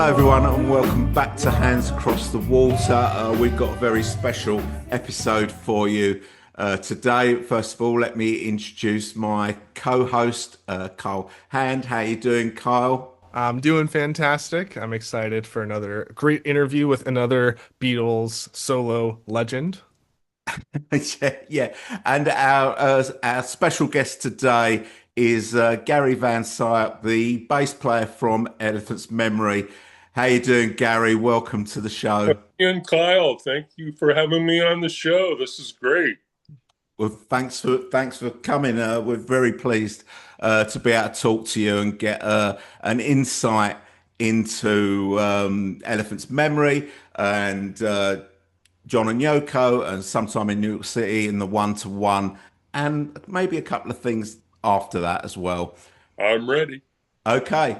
Hello everyone and welcome back to Hands Across the Water. We've got a very special episode for you today. First of all, let me introduce my co-host, Kyle Hand. How you doing, Kyle? I'm doing fantastic. I'm excited for another great interview with another Beatles solo legend. Yeah, yeah. And our special guest today is Gary Van Syre, the bass player from Elephant's Memory. How you doing, Gary? Welcome to the show. And Kyle, thank you for having me on the show. This is great. Well, thanks for coming. We're very pleased to be able to talk to you and get an insight into Elephant's Memory and John and Yoko, and sometime in New York City in the one-to-one, and maybe a couple of things after that as well. I'm ready. Okay,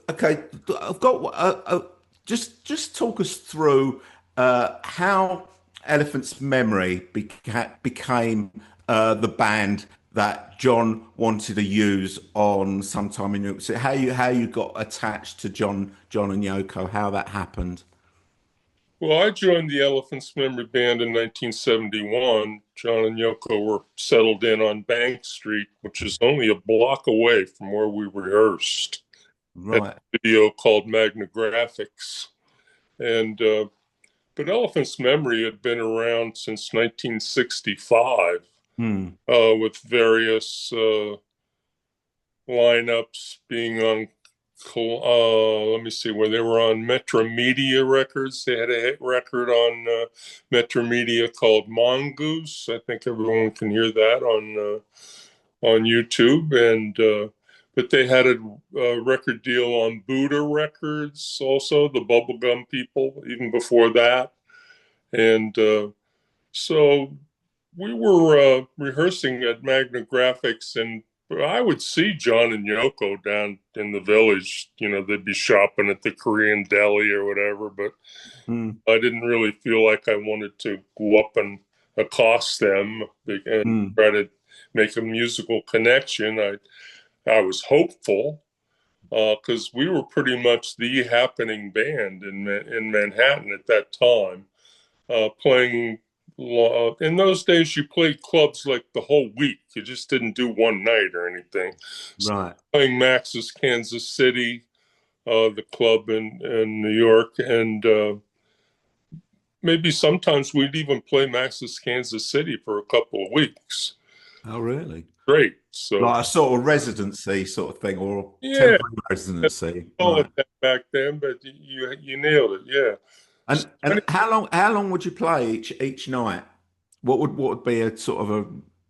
okay. I've got just talk us through how Elephant's Memory became the band that John wanted to use on Sometime in New York City. How you got attached to John and Yoko, how that happened. Well, I joined the Elephant's Memory Band in 1971. John and Yoko were settled in on Bank Street, which is only a block away from where we rehearsed at Right. a studio called Magna Graphics. And but Elephant's Memory had been around since 1965 Hmm. with various lineups being on let me see, where they were on Metro Media Records. They had a hit record on Metro Media called Mongoose. I think everyone can hear that on YouTube. And but they had a record deal on Buddha Records, also the Bubblegum people, even before that. And so we were rehearsing at Magna Graphics, and I would see John and Yoko down in the village. You know, they'd be shopping at the Korean deli or whatever, but Hmm. I didn't really feel like I wanted to go up and accost them and Hmm. try to make a musical connection. I was hopeful because we were pretty much the happening band in Manhattan at that time, playing. In those days, you played clubs like the whole week. You just didn't do one night or anything. So Right. playing Max's Kansas City, the club in New York, and maybe sometimes we'd even play Max's Kansas City for a couple of weeks. Oh, really? Great. So Like a sort of residency sort of thing, or yeah, temporary that's residency. all Right. it that back then, but you nailed it. Yeah. So And how long would you play each night? What would be a sort of a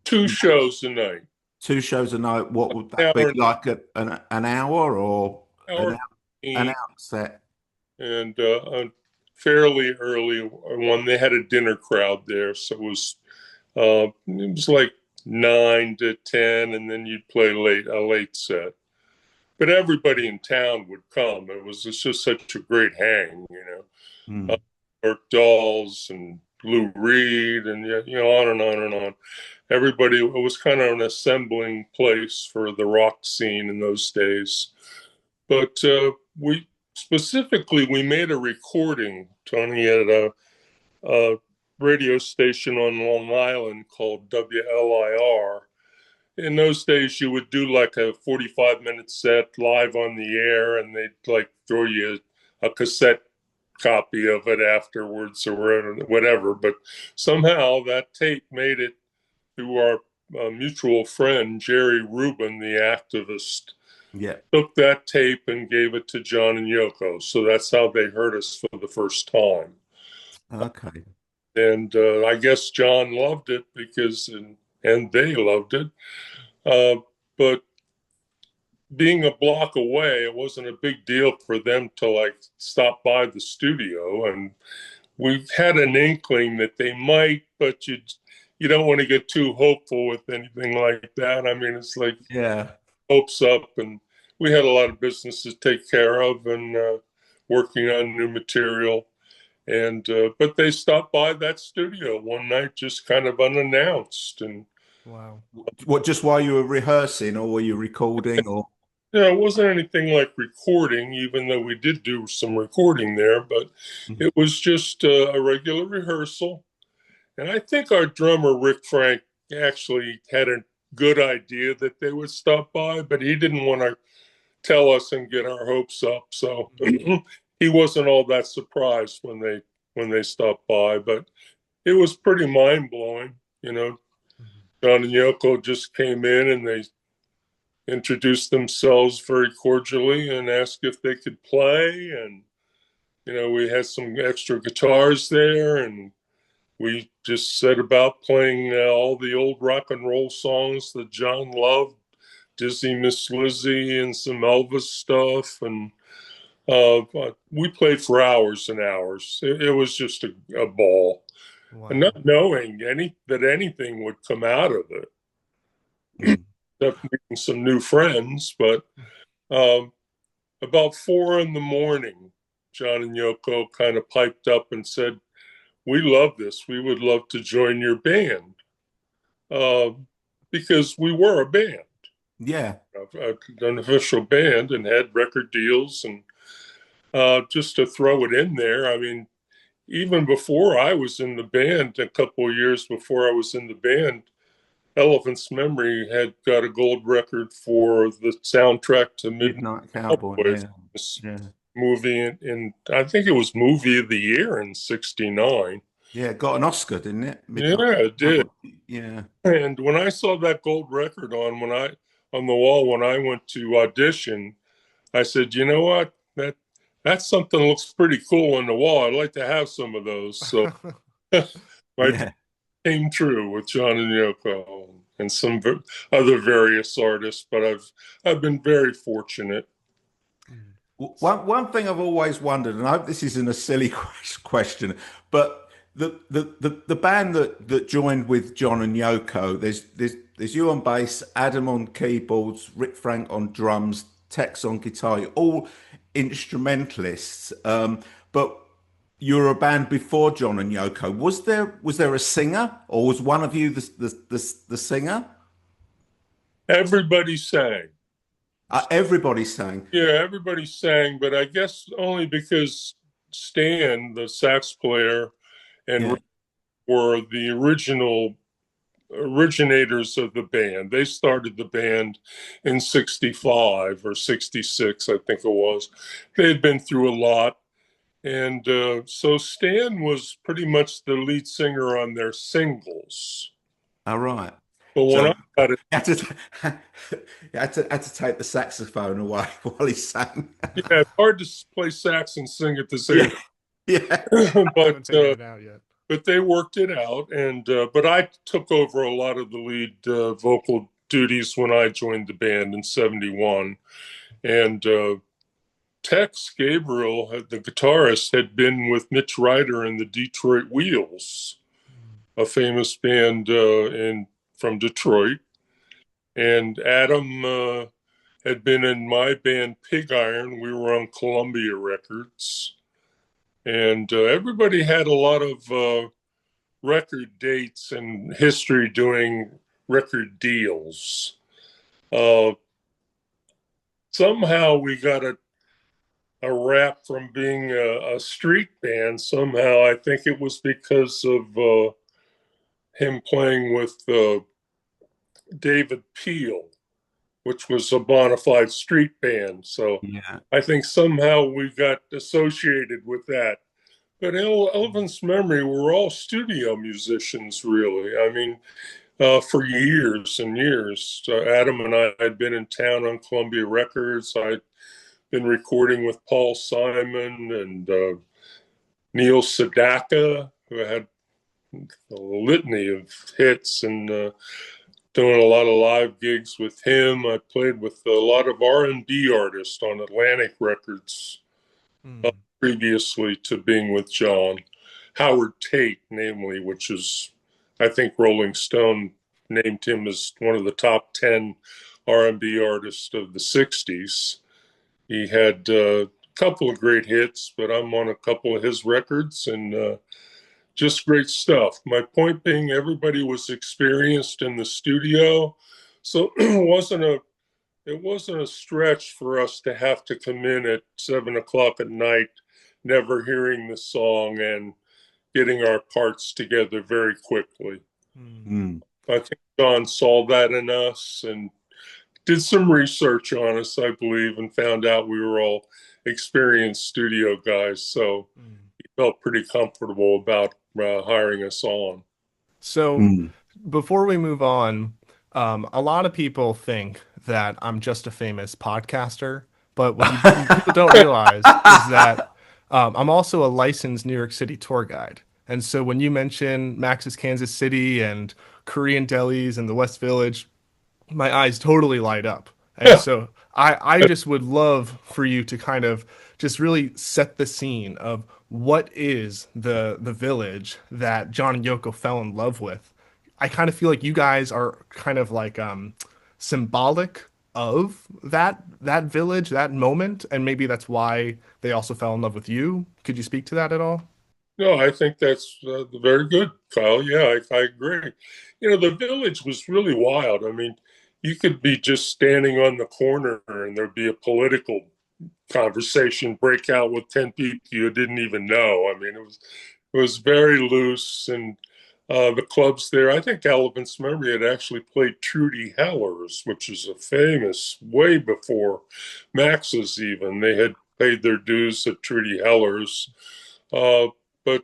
two shows a night, two shows a night? What would an that be hour, like? An hour or hour an 15, hour set? and fairly early one. They had a dinner crowd there, so it was like 9 to 10, and then you'd play a late set. But everybody in town would come. It's just such a great hang, you know. Hmm. Dirk Dolls and Lou Reed, and on and on and on. Everybody, it was kind of an assembling place for the rock scene in those days. But we made a recording, Tony, at a radio station on Long Island called WLIR. In those days, you would do like a 45-minute set live on the air, and they'd like throw you a cassette copy of it afterwards or whatever. But somehow that tape made it through our mutual friend, Jerry Rubin, the activist, Yeah. took that tape and gave it to John and Yoko. So that's how they heard us for the first time. Okay. And I guess John loved it and they loved it. But being a block away, it wasn't a big deal for them to like stop by the studio. And we had an inkling that they might, but you don't want to get too hopeful with anything like that. I mean, it's like Yeah. hopes up, and we had a lot of business to take care of and working on new material. And but they stopped by that studio one night, just kind of unannounced, and Wow. What, just while you were rehearsing, or were you recording, or? Yeah, it wasn't anything like recording, even though we did do some recording there, but it was just a regular rehearsal. And I think our drummer, Rick Frank, actually had a good idea that they would stop by, but he didn't want to tell us and get our hopes up. So he wasn't all that surprised when they stopped by, but it was pretty mind blowing. You know, John and Yoko just came in and they introduced themselves very cordially and asked if they could play. And, you know, we had some extra guitars there and we just set about playing all the old rock and roll songs that John loved, Dizzy Miss Lizzie and some Elvis stuff. And we played for hours and hours. It was just a ball. And Wow. not knowing that anything would come out of it. Mm. Except meeting some new friends, but um, about 4 in the morning, John and Yoko kind of piped up and said, "We love this. We would love to join your band." Uh, because we were a band, Yeah. an official band, and had record deals. And just to throw it in there, I mean, even before I was in the band, a couple of years before I was in the band, Elephant's Memory had got a gold record for the soundtrack to Midnight Midnight Cowboy. Cowboy, Yeah. Yeah. movie in I think it was movie of the year in '69. Yeah. Got an Oscar, didn't it? Yeah, Midnight it did. Cowboy. Yeah. And when I saw that gold record on the wall when I went to audition, I said, you know what? That's something that looks pretty cool on the wall. I'd like to have some of those. So my dream Yeah. came true with John and Yoko and some other various artists, but I've been very fortunate. One thing I've always wondered, and I hope this isn't a silly question, but the band that joined with John and Yoko, there's you on bass, Adam on keyboards, Rick Frank on drums, Tex on guitar, you're all instrumentalists. But you're a band before John and Yoko. Was there a singer, or was one of you the singer? Everybody sang. Everybody sang. Yeah, everybody sang, but I guess only because Stan, the sax player, and Yeah. Rick were the originators of the band. They started the band in '65 or '66, I think it was. They had been through a lot. And so Stan was pretty much the lead singer on their singles. All right. But when I So got it, you had to, you had to take the saxophone away while he sang. yeah, it's hard to play sax and sing at the same Yeah, yeah. time. I haven't figured it out yet. But they worked it out. And but I took over a lot of the lead vocal duties when I joined the band in '71. And Tex Gabriel, the guitarist, had been with Mitch Ryder in the Detroit Wheels, a famous band from Detroit. And Adam had been in my band Pig Iron. We were on Columbia Records. And everybody had a lot of record dates and history doing record deals. Uh, Somehow we got a rap from being a street band. Somehow I think it was because of him playing with David Peel, which was a bona fide street band. So Yeah. I think somehow we got associated with that. But Elephant's Memory were all studio musicians, really. I mean, for years and years. Adam and I had been in town on Columbia Records. I'd been recording with Paul Simon and Neil Sedaka, who had a litany of hits, and doing a lot of live gigs with him. I played with a lot of R&B artists on Atlantic Records previously to being with John. Howard Tate, namely, which is, I think Rolling Stone named him as one of the top 10 R&B artists of the 60s. He had a couple of great hits, but I'm on a couple of his records, and just great stuff. My point being, everybody was experienced in the studio, so it it wasn't a stretch for us to have to come in at 7 o'clock at night, never hearing the song and getting our parts together very quickly. Hmm. Mm. I think John saw that in us and did some research on us, I believe, and found out we were all experienced studio guys. So Hmm. he felt pretty comfortable about hiring us on. So Mm. before we move on, a lot of people think that I'm just a famous podcaster, but what people don't realize is that I'm also a licensed New York City tour guide. And so when you mention Max's Kansas City and Korean delis and the West Village, my eyes totally light up. And Yeah, so I just would love for you to kind of just really set the scene of what is the village that John and Yoko fell in love with. I kind of feel like you guys are kind of like symbolic of that village, that moment, and maybe that's why they also fell in love with you. Could you speak to that at all? no, I think that's very good, Kyle. Yeah, I agree. You know, the village was really wild. I mean, you could be just standing on the corner and there'd be a political conversation break out with 10 people you didn't even know. I mean, it was very loose and the clubs there. I think Elephant's Memory had actually played Trudy Hellers, which is a famous way before Max's even. They had paid their dues at Trudy Hellers. But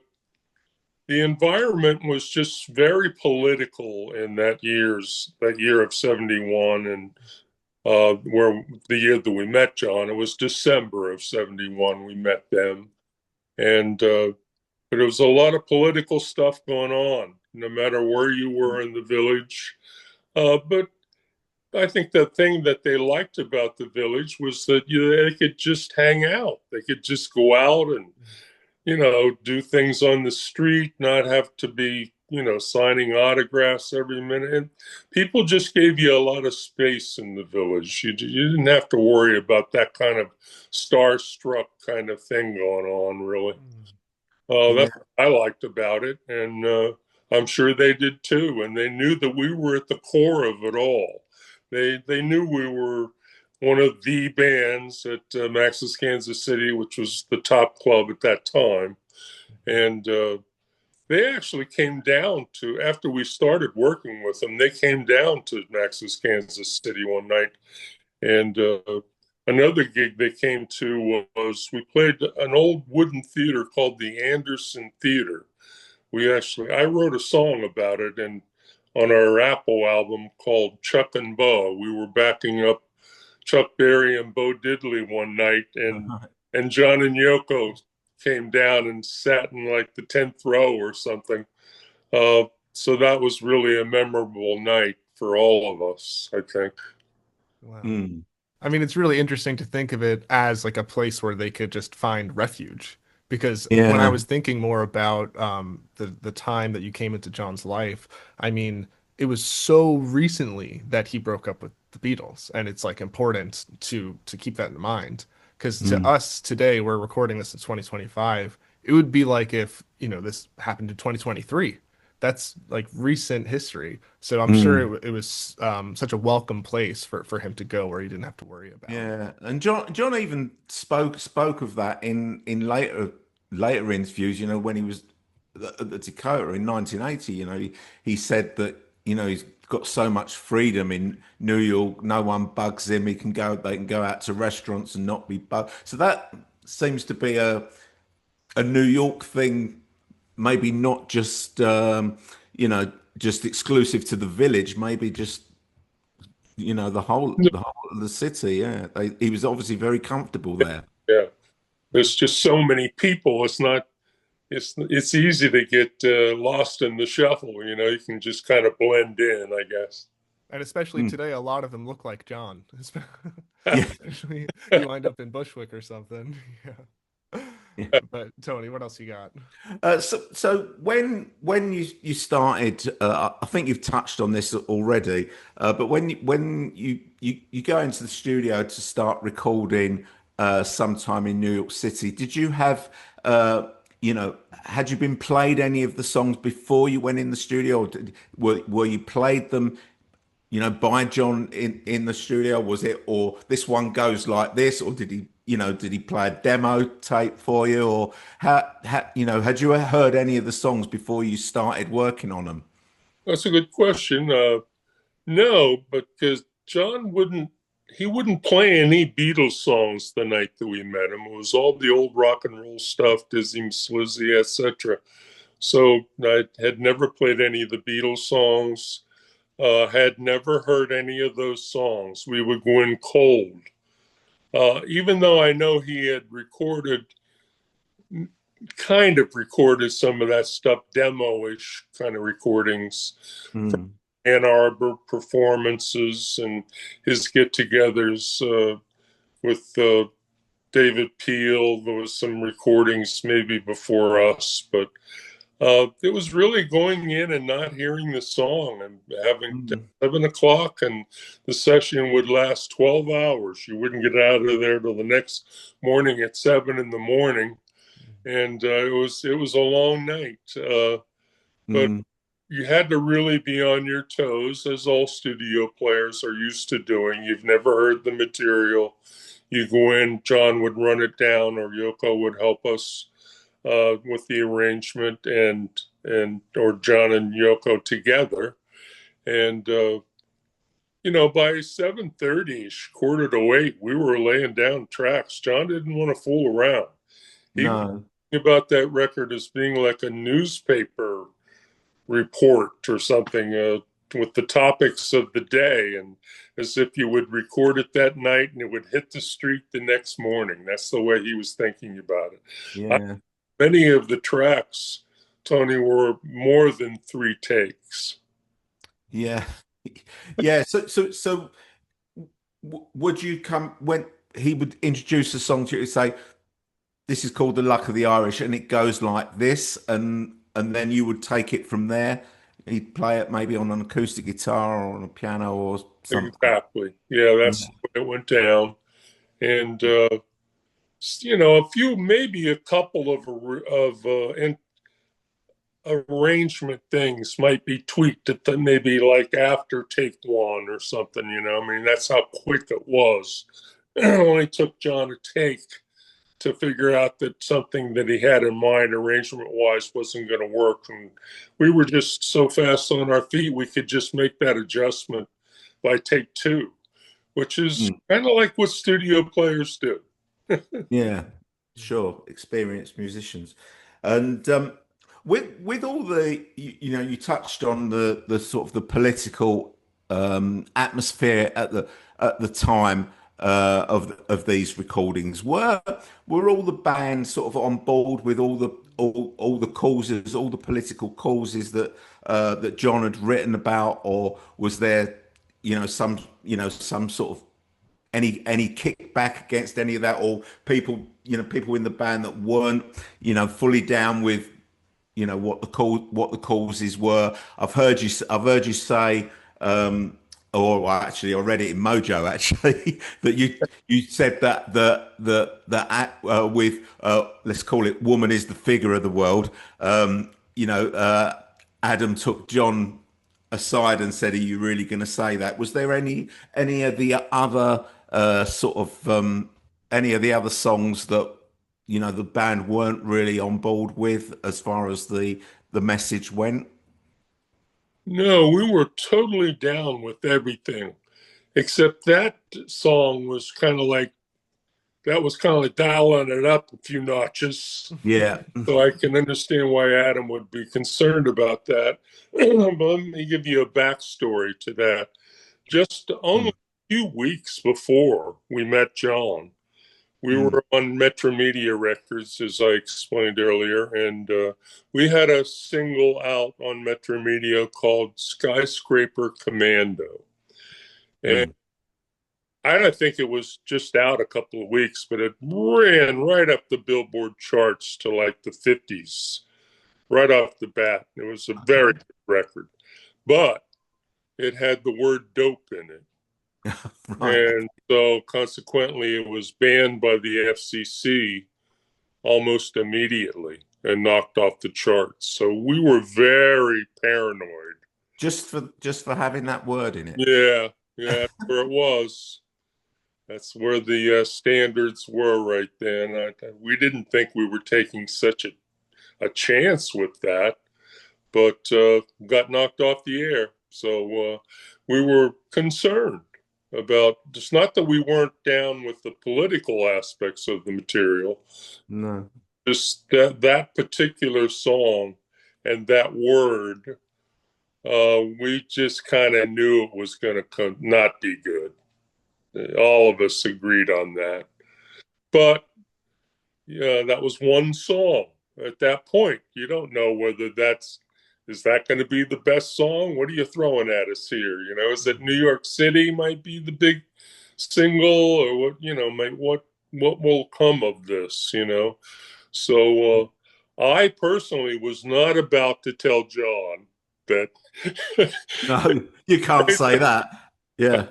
the environment was just very political in that year of 71 and where the year that we met John, it was December of 71 we met them. And but there was a lot of political stuff going on, no matter where you were in the village. But I think the thing that they liked about the village was that they could just hang out. They could just go out and do things on the street, not have to be, signing autographs every minute. And people just gave you a lot of space in the village. You didn't have to worry about that kind of starstruck kind of thing going on, really. Yeah. That's what I liked about it. And I'm sure they did too. And they knew that we were at the core of it all. They knew we were one of the bands at Max's Kansas City, which was the top club at that time. And they actually came down to, after we started working with them, they came down to Max's Kansas City one night. And another gig they came to was we played an old wooden theater called the Anderson Theater. I wrote a song about it, and on our Apple album called Chuck and Bo, we were backing up Chuck Berry and Bo Diddley one night, and John and Yoko came down and sat in like the 10th row or something. So that was really a memorable night for all of us, I think. Wow. Mm. I mean, it's really interesting to think of it as like a place where they could just find refuge. Because when I Yeah. was thinking more about the time that you came into John's life, I mean, it was so recently that he broke up with the Beatles, and it's like important to keep that in mind. Because to Mm. us today, we're recording this in 2025. It would be like if, this happened in 2023. That's like recent history. So I'm Mm. sure it was such a welcome place for him to go where he didn't have to worry about. Yeah, and John even spoke of that in later interviews. When he was at the Dakota in 1980. He said that he's got so much freedom in New York. No one bugs him. They can go out to restaurants and not be bugged. So that seems to be a New York thing. Maybe not just just exclusive to the village. Maybe just the whole of the city. Yeah, he was obviously very comfortable there. Yeah, there's just so many people. It's easy to get lost in the shuffle. You can just kind of blend in, I guess. And especially Mm. today, a lot of them look like John. Yeah, Especially you wind up in Bushwick or something. Yeah. yeah. But Tony, what else you got? So when you started, I think you've touched on this already, but when you go into the studio to start recording sometime in New York City, did you have had you been played any of the songs before you went in the studio, or were you played them by John in the studio? Was it, or this one goes like this, or did he play a demo tape for you, or had you heard any of the songs before you started working on them? That's a good question. No, but because John wouldn't play any Beatles songs the night that we met him. It was all the old rock and roll stuff, Dizzy Slizzy, etc. So I had never played any of the Beatles songs, had never heard any of those songs. We would go in cold. Even though I know he had kind of recorded some of that stuff, demo-ish kind of recordings, Mm, Ann Arbor performances and his get-togethers with David Peel. There was some recordings maybe before us, but it was really going in and not hearing the song and having mm, 7 o'clock, and the session would last 12 hours. You wouldn't get out of there till the next morning at 7 in the morning, and it was a long night. But mm. you had to really be on your toes, as all studio players are used to doing. You've never heard the material. You go in, John would run it down, or Yoko would help us with the arrangement, and or John and Yoko together. And by 7:30, quarter to 8, we were laying down tracks. John didn't want to fool around. He was No. thinking about that record as being like a newspaper report or something, with the topics of the day, and as if you would record it that night and it would hit the street the next morning. That's the way he was thinking about it. Yeah. Many of the tracks, Tony, were more than 3 takes. Yeah. Yeah. So would you come when he would introduce a song to you, say, this is called The Luck of the Irish, and it goes like this, and then you would take it from there. He'd play it maybe on an acoustic guitar or on a piano or something. Exactly. Yeah, Yeah. that's when it went down. And, maybe a couple of arrangement things might be tweaked at maybe like after take one or something. I mean, that's how quick it was. It only took John a take to figure out that something that he had in mind arrangement wise wasn't going to work. And we were just so fast on our feet, we could just make that adjustment by take two, which is Mm. kind of like what studio players do. Yeah, sure. Experienced musicians, and with all the you touched on the sort of the political atmosphere at the time of these recordings. Were all the bands sort of on board with all the causes, all the political causes that John had written about, or was there some sort of any kickback against any of that, or people in the band that weren't fully down with what the causes were? I've heard you say, or well, actually I read it in Mojo actually, that you said that with let's call it woman is the figure of the world. Adam took John aside and said, "Are you really going to say that?" Was there any of the other any of the other songs that the band weren't really on board with as far as the message went? No, we were totally down with everything, except that song was kind of like, that was kind of like dialing it up a few notches. Yeah. So I can understand why Adam would be concerned about that. But let me give you a backstory to that. Just only Mm, a few weeks before we met John, we mm, were on Metro Media Records, as I explained earlier, and we had a single out on Metro Media called Skyscraper Commando. And mm. I don't think it was just out a couple of weeks, but it ran right up the Billboard charts to like the 50s right off the bat. It was a very Okay. good record, but it had the word dope in it. Right. And so consequently, it was banned by the FCC almost immediately and knocked off the charts. So we were very paranoid just for having that word in it. Yeah, yeah, that's where it was. That's where the standards were right then. We didn't think we were taking such a chance with that, but got knocked off the air. So we were concerned about just not that we weren't down with the political aspects of the material, No. just that particular song and that word. We just kind of knew it was going to not be good. All of us agreed on that. But yeah, that was one song. At that point, you don't know whether that's is that going to be the best song? What are you throwing at us here? You know, is it New York City might be the big single, or what? You know, might what will come of this? You know, so I personally was not about to tell John that No, you can't say that. Yeah.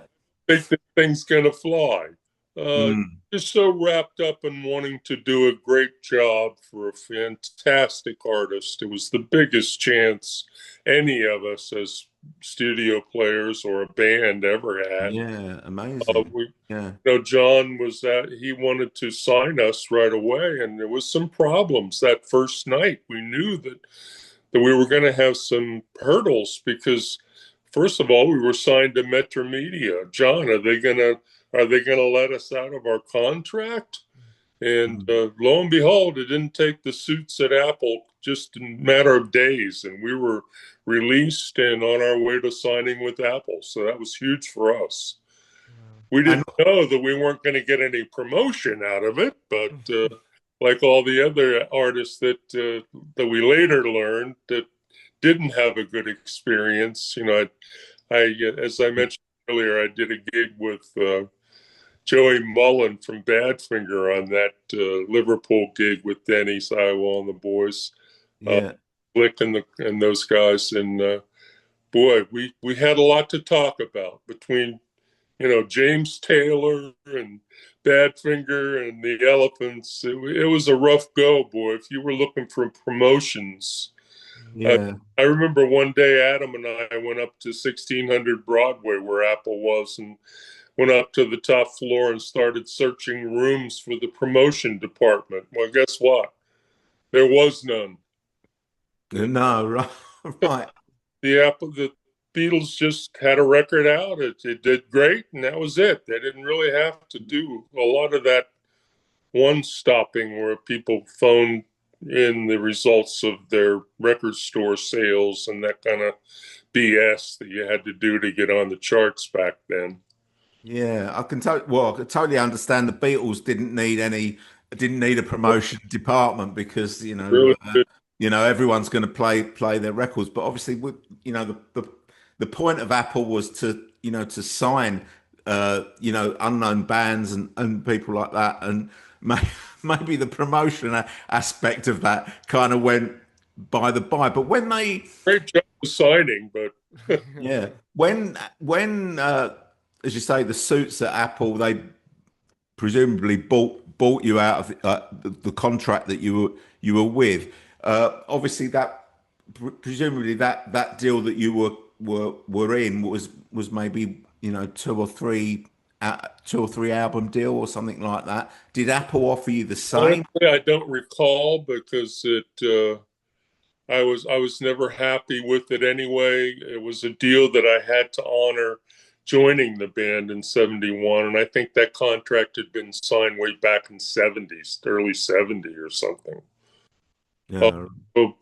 think that thing's gonna fly. Uh, Mm. just so wrapped up in wanting to do a great job for a fantastic artist. It was the biggest chance any of us as studio players or a band ever had. Yeah, amazing. We, Yeah. John was that he wanted to sign us right away, and there was some problems that first night. We knew that we were going to have some hurdles because first of all, we were signed to Metro Media. John, are they gonna let us out of our contract? And Mm. lo and behold, it didn't take the suits at Apple just in a matter of days, and we were released and on our way to signing with Apple. So that was huge for us. We And didn't know that we weren't going to get any promotion out of it, but like all the other artists that we later learned that didn't have a good experience, you know, I as I mentioned earlier, I did a gig with Joey Mullen from Badfinger on that Liverpool gig with Denny Sywell and the boys, uh, yeah. Blick and those guys, and boy, we had a lot to talk about between James Taylor and Badfinger and the Elephants. It was a rough go, boy. If you were looking for promotions, uh, Yeah. I remember one day Adam and I went up to 1600 Broadway where Apple was and went up to the top floor and started searching rooms for the promotion department. Well, guess what? There was none. No, right. Right. The Beatles just had a record out. It did great, and that was it. They didn't really have to do a lot of that one stopping where people phoned in the results of their record store sales and that kind of BS that you had to do to get on the charts back then. Yeah, I can totally understand the Beatles didn't need a promotion department because Really good. everyone's going to play their records. But obviously, the point of Apple was to to sign unknown bands and people like that, and maybe the promotion aspect of that kind of went by the by. But when they Great job of signing, but yeah, when as you say, the suits at Apple, they presumably bought you out of the contract that you were with. Obviously, that presumably that deal that you were in was maybe two or three album deal or something like that. Did Apple offer you the same? honestly, I don't recall because I was never happy with it anyway. It was a deal that I had to honor joining the band in 71, and I think that contract had been signed way back in 70s, early 70 or something. Uh, Yeah. so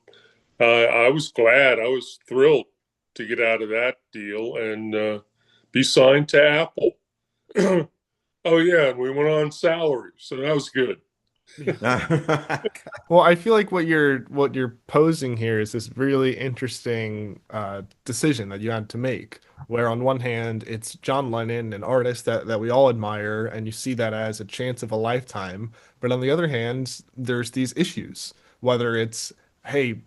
I was glad, I was thrilled to get out of that deal and be signed to Apple. Oh yeah, and we went on salary, so that was good. Well, I feel like what you're posing here is this really interesting decision that you had to make. Where on one hand, it's John Lennon, an artist that we all admire, and you see that as a chance of a lifetime. But on the other hand, there's these issues. Whether it's, hey,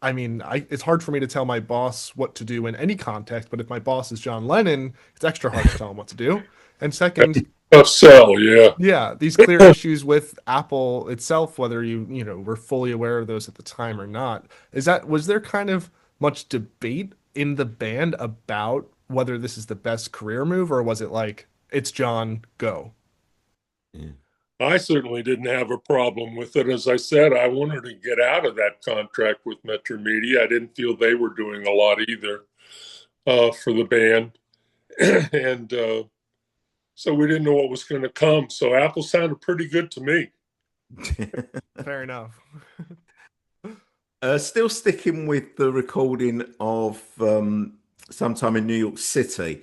I mean, it's hard for me to tell my boss what to do in any context, but if my boss is John Lennon, it's extra hard to tell him what to do. And second, Tough sell, yeah. yeah, these clear issues with Apple itself, whether you were fully aware of those at the time or not, was there kind of much debate in the band about whether this is the best career move, or was it like, it's John, go? Yeah. I certainly didn't have a problem with it. As I said, I wanted to get out of that contract with Metro Media. I didn't feel they were doing a lot either for the band. And so we didn't know what was going to come. So Apple sounded pretty good to me. Fair enough. Still sticking with the recording of sometime in New York City.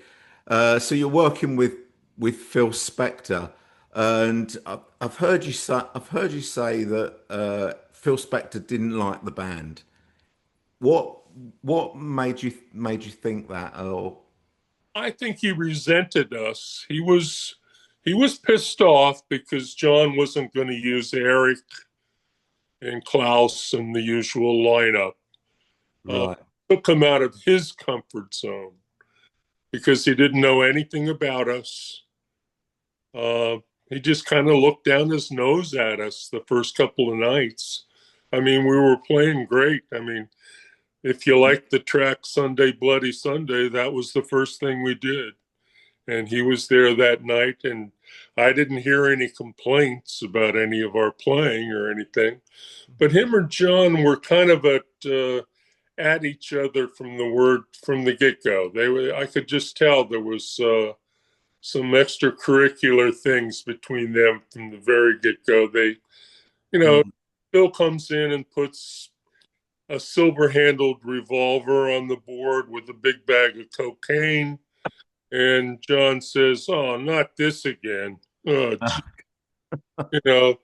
So you're working with Phil Spector, and I've heard you say that Phil Spector didn't like the band. What what made you think that? Or I think he resented us. He was pissed off because John wasn't going to use Eric and Klaus and the usual lineup. Uh, right? Took him out of his comfort zone because he didn't know anything about us. Uh, he just kind of looked down his nose at us the first couple of nights. I mean, we were playing great. I mean, if you like the track Sunday Bloody Sunday, that was the first thing we did. And he was there that night, and I didn't hear any complaints about any of our playing or anything. But him or John were kind of at each other from the get go. I could just tell there was some extracurricular things between them from the very get go. You know, Mm. Bill comes in and puts a silver handled revolver on the board with a big bag of cocaine. And John says, "Oh, not this again." Oh, you know,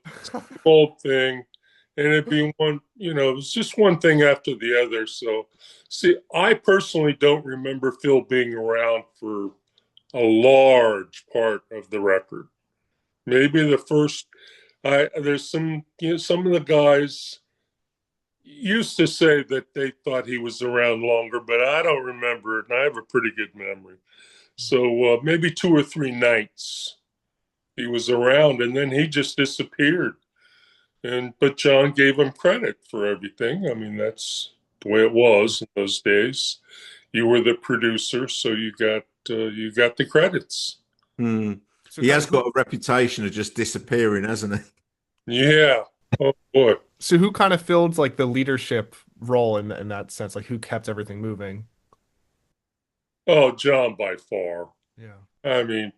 old thing. And it'd be it was just one thing after the other. So, see, I personally don't remember Phil being around for a large part of the record. Maybe the first, there's some of the guys used to say that they thought he was around longer, but I don't remember it, and I have a pretty good memory. So maybe 2 or 3 nights he was around, and then he just disappeared. But John gave him credit for everything. I mean, that's the way it was in those days. You were the producer, so you got the credits. Mm. So He kind has of who got a reputation of just disappearing, hasn't he? Yeah. Oh boy. so who kind of filled like the leadership role in that sense? Like who kept everything moving? Oh, John by far. Yeah. I mean,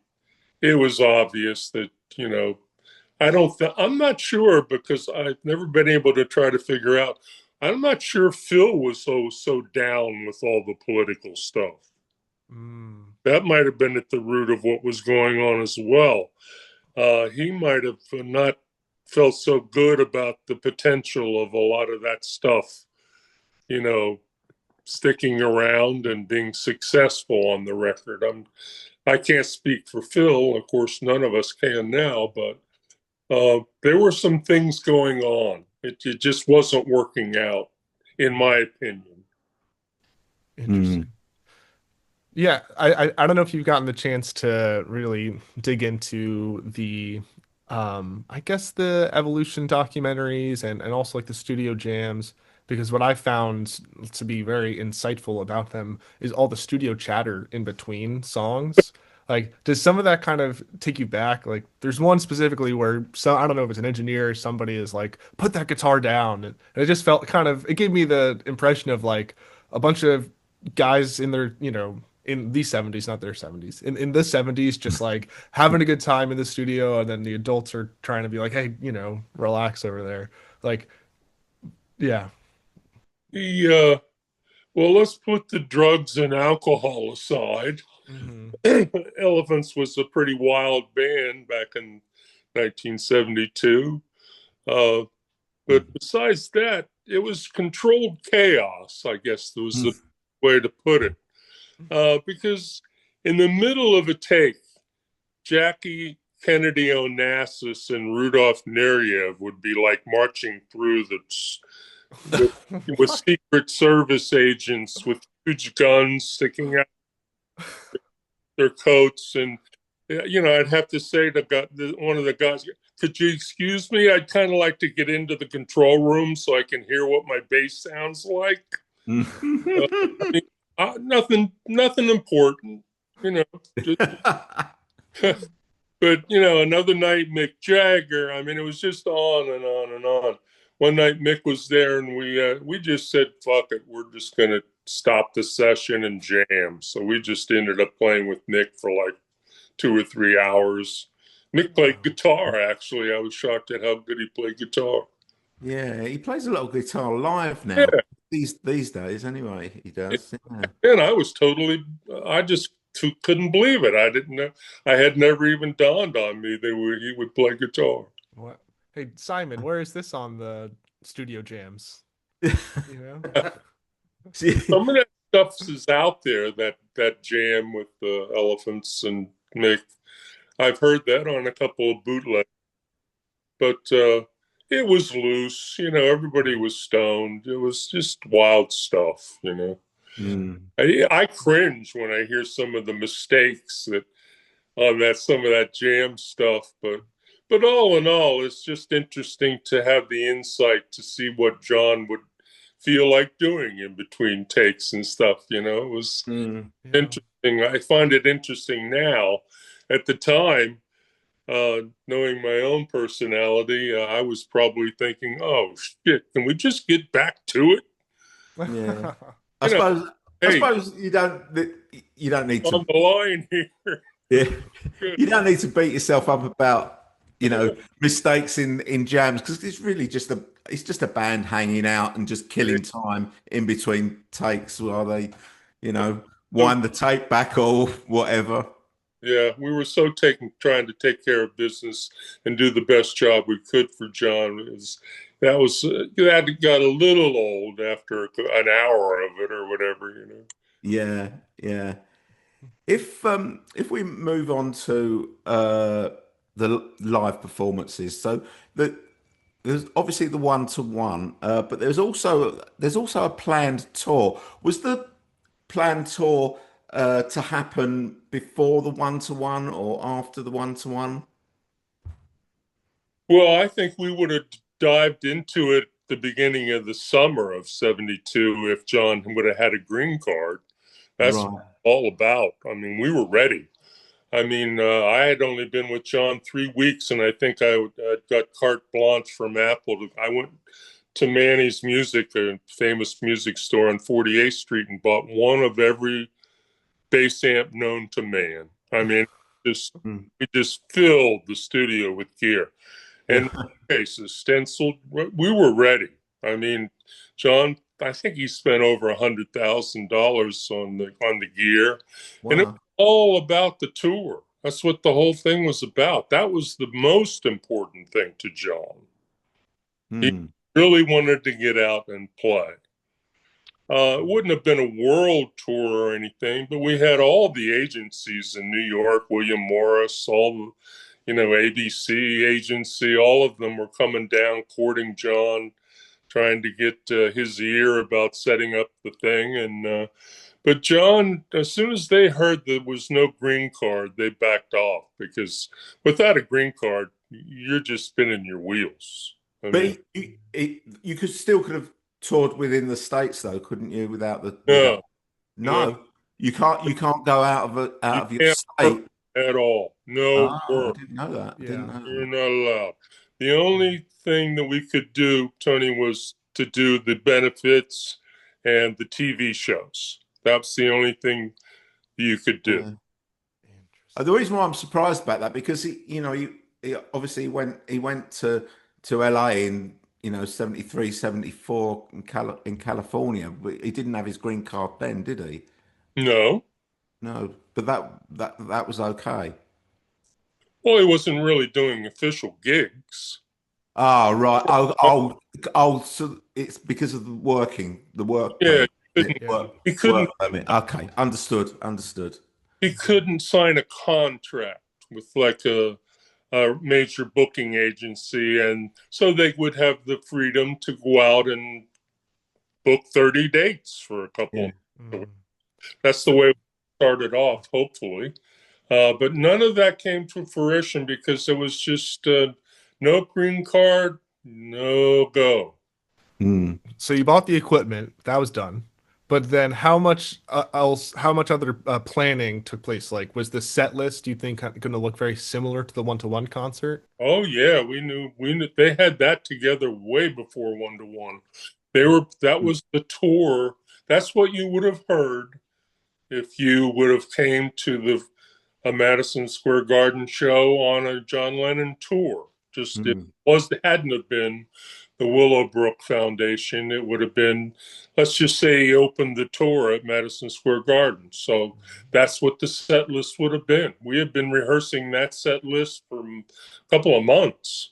it was obvious that, I'm not sure because I've never been able to try to figure out. I'm not sure Phil was so down with all the political stuff. Mm. That might have been at the root of what was going on as well. He might have not felt so good about the potential of a lot of that stuff, you know, sticking around and being successful on the record. I can't speak for Phil. Of course, none of us can now, but there were some things going on. It just wasn't working out, in my opinion. Mm. Interesting. Yeah, I don't know if you've gotten the chance to really dig into the I guess the evolution documentaries and also like the studio jams, because what I found to be very insightful about them is all the studio chatter in between songs. Like, does some of that kind of take you back? Like, there's one specifically where I don't know if it's an engineer or somebody is like, put that guitar down. And it just felt kind of, it gave me the impression of like a bunch of guys in their, in the 70s, not their 70s, in the 70s, just like having a good time in the studio. And then the adults are trying to be like, hey, relax over there. Like, yeah. The Well, let's put the drugs and alcohol aside. Hmm. Elephants was a pretty wild band back in 1972. Uh, but besides that, it was controlled chaos, I guess was the way to put it. Because in the middle of a take, Jackie Kennedy Onassis and Rudolph Nureyev would be like marching through with, with What? Secret Service agents with huge guns sticking out their coats. And, I'd have to say to one of the guys, could you excuse me? I'd kind of like to get into the control room so I can hear what my bass sounds like. Uh, I mean, Nothing important, you know. Just, but another night, Mick Jagger. I mean, it was just on and on and on. One night, Mick was there, and we just said, "Fuck it, we're just gonna stop the session and jam." So we just ended up playing with Mick for like 2 or 3 hours. Mick played Wow. guitar. Actually, I was shocked at how good he played guitar. Yeah, he plays a lot of guitar live Yeah, now. These days, anyway, he does. Yeah. and I was I just couldn't believe it. I didn't know. I had never even dawned on me he would play guitar. What? Hey, Simon, where is this on the studio jams? You know? Some of that stuff is out there. That jam with the elephants and Mick. I've heard that on a couple of bootlegs, but it was loose. Everybody was stoned. It was just wild stuff. Mm. I cringe when I hear some of the mistakes that on that some of that jam stuff, but all in all, it's just interesting to have the insight to see what John would feel like doing in between takes and stuff. It was Mm. Yeah. interesting. I find it interesting now. At the time, knowing my own personality, I was probably thinking, "Oh shit, can we just get back to it?" Yeah. I You know, suppose I hey, suppose you don't need on to, the line here. yeah, you don't need to beat yourself up about, mistakes in jams, because it's just a band hanging out and just killing time in between takes while they, So wind the tape back or whatever. yeah, we were so trying to take care of business and do the best job we could for John. That got a little old after an hour of it or whatever. Yeah, yeah. If we move on to the live performances, so the there's obviously the one-to-one, but there's also a planned tour. Was the planned tour to happen before the one-to-one or after the one-to-one? Well, I think we would have dived into it the beginning of the summer of '72 if John would have had a green card. That's Right. all about. I mean, we were ready. I mean, I had only been with John 3 weeks, and I think I got carte blanche from Apple. I went to Manny's Music, a famous music store on 48th Street, and bought one of every bass amp known to man. I mean, just Mm. we just filled the studio with gear, and cases stenciled. We were ready. I mean, John, I think he spent over $100,000 on the gear, and it was Wow. all about the tour. That's what the whole thing was about. That was the most important thing to John. He Hmm. really wanted to get out and play. It wouldn't have been a world tour or anything, but we had all the agencies in New York, William Morris, ABC agency, all of them were coming down, courting John, trying to get his ear about setting up the thing. But John, as soon as they heard there was no green card, they backed off because without a green card, you're just spinning your wheels. I But mean, you could have toured within the states though, couldn't you? Without no, no, no, you can't go out you of your can't work state. at all. No Ah, I work. didn't know that. I didn't Yeah. know You're that. not allowed. The only thing that we could do, Tony, was to do the benefits and the TV shows. That's the only thing you could do. Yeah. The Interesting. reason why I'm surprised about that, because he obviously went to LA in 73, 74 in California, but he didn't have his green card then, did he? No. No, but that was okay. Well, he wasn't really doing official gigs. Ah, right. Oh, so it's because of the work Yeah, permit. Is it? Yeah. Work permit. Okay, understood. he couldn't sign a contract with like a major booking agency, and so they would have the freedom to go out and book 30 dates for a couple. Yeah. Of, Mm. that's the So, way it started off, hopefully. But none of that came to fruition because there was just no green card, no go. mm, So you bought the equipment. That was done. But then how much how much other planning took place? Like, was the set list, do you think, going to look very similar to the one-to-one concert? Oh yeah, we knew they had that together way before One to One. That was the tour. That's what you would have heard if you would have came to the a Madison Square Garden show on a John Lennon tour. Just it Mm. was hadn't have been the Willowbrook Foundation, it would have been, let's just say, he opened the tour at Madison Square Garden. So that's what the set list would have been. We had been rehearsing that set list for a couple of months.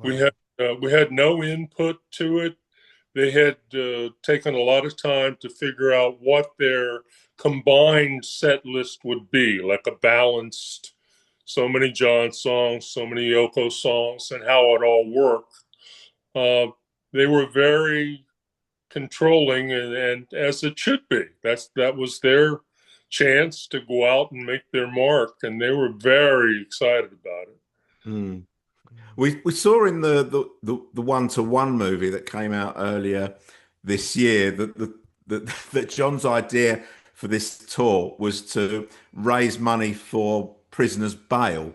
We Wow. had we had no input to it. They had taken a lot of time to figure out what their combined set list would be, like a balanced, so many John songs, so many Yoko songs, and how it all worked. They were very controlling, and as it should be. That was their chance to go out and make their mark, and they were very excited about it. Mm. We saw in the one-to-one movie that came out earlier this year that John's idea for this tour was to raise money for prisoners' bail.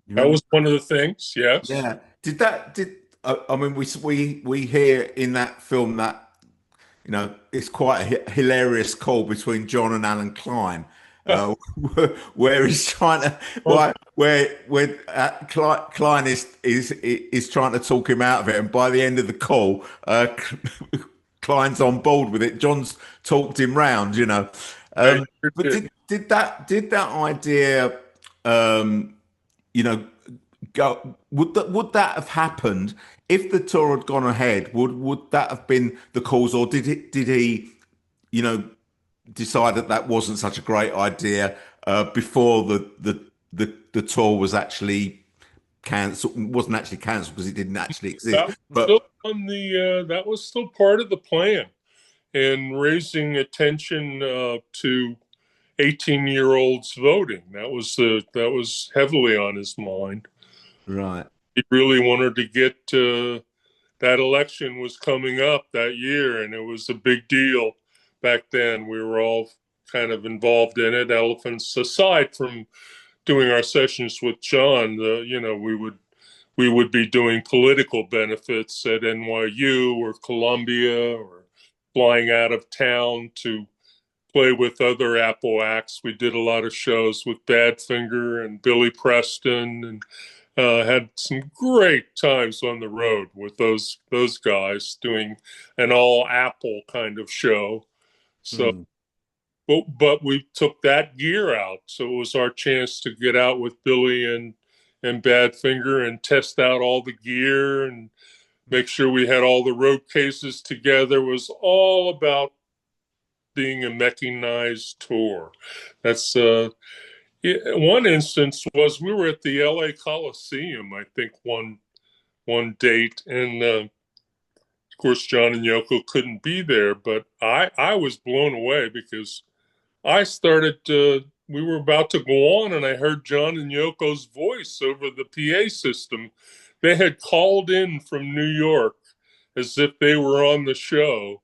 You That remember? was one of the things, yes. Yeah. I mean we hear in that film that it's quite a hilarious call between John and Alan Klein, uh, where he's trying to Well, Klein is trying to talk him out of it, and by the end of the call, Klein's on board with it. John's talked him round. I But did. did that idea, um, you know, go would that have happened if the tour had gone ahead? Would that have been the cause, or did he you know decide that wasn't such a great idea before the tour was actually cancelled? Wasn't actually cancelled because it didn't actually exist. That was still But on the that was still part of the plan, and raising attention to 18-year-olds voting. That was heavily on his mind. right, He really wanted to get that election was coming up that year, and it was a big deal back then. We were all kind of involved in it. Elephants aside from doing our sessions with John, we would be doing political benefits at NYU or Columbia, or flying out of town to play with other Apple acts. We did a lot of shows with Badfinger and Billy Preston, and had some great times on the road with those guys doing an all Apple kind of show. So, mm, but we took that gear out, so it was our chance to get out with Billy and Badfinger and test out all the gear and make sure we had all the road cases together. It was all about being a mechanized tour. That's one instance was we were at the LA Coliseum, I think one date, and of course John and Yoko couldn't be there, but I was blown away because I started we were about to go on, and I heard John and Yoko's voice over the PA system. They had called in from New York as if they were on the show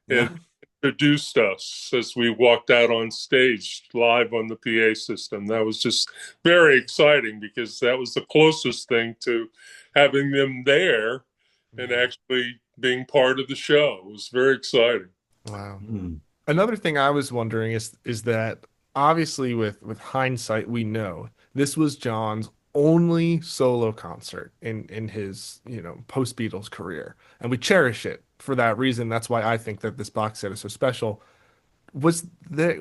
and yeah. introduced us as we walked out on stage live on the PA system. That was just very exciting because that was the closest thing to having them there and actually being part of the show. It was very exciting. Wow. Mm, Another thing I was wondering is that obviously with hindsight we know this was John's only solo concert in his, post Beatles career, and we cherish it for that reason. That's why I think that this box set is so special. Was there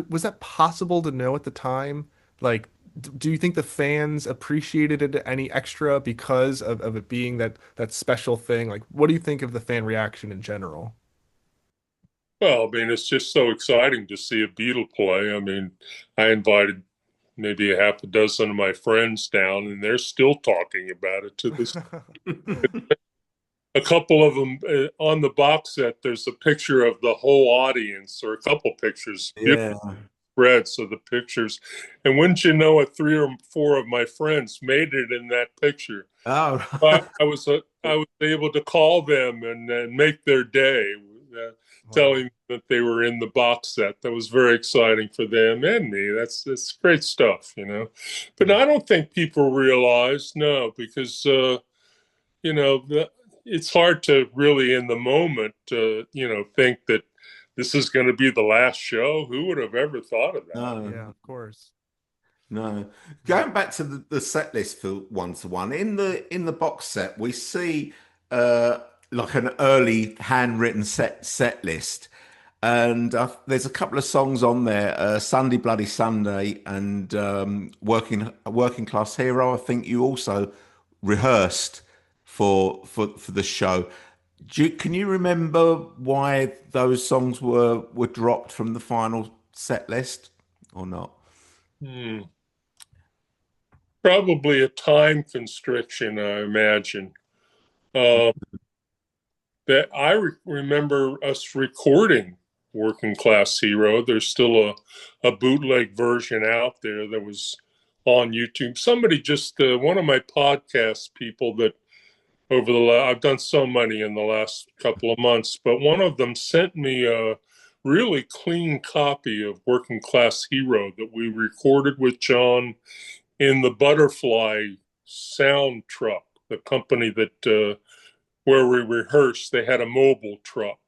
was that possible to know at the time? Like, do you think the fans appreciated it any extra because of it being that special thing? Like, what do you think of the fan reaction in general? Well, I mean, it's just so exciting to see a Beatle play. I mean, I invited maybe a half a dozen of my friends down, and they're still talking about it to this. A couple of them on the box set. There's a picture of the whole audience, or a couple pictures, beautiful yeah. spreads of the pictures. And wouldn't you know it, three or four of my friends made it in that picture. Oh, I was able to call them and make their day. Wow. telling that they were in the box set. That was very exciting for them and me. That's great stuff, you know. But Mm. I don't think people realize, no, because you know, it's hard to really in the moment, think that this is going to be the last show. Who would have ever thought of that? Yeah, No, of course. no. Mm. Going back to the set list for one to one in the box set, we see like an early handwritten set list, and there's a couple of songs on there, "Sunday Bloody Sunday" and "Working Class Hero." I think you also rehearsed for the show. Can you remember why those songs were dropped from the final set list or not? Hmm. Probably a time constriction, I imagine. Uh, that I remember us recording Working Class Hero. There's still a bootleg version out there that was on YouTube. Somebody just, one of my podcast people that I've done so many in the last couple of months, but one of them sent me a really clean copy of Working Class Hero that we recorded with John in the Butterfly sound truck, the company that where we rehearsed. They had a mobile truck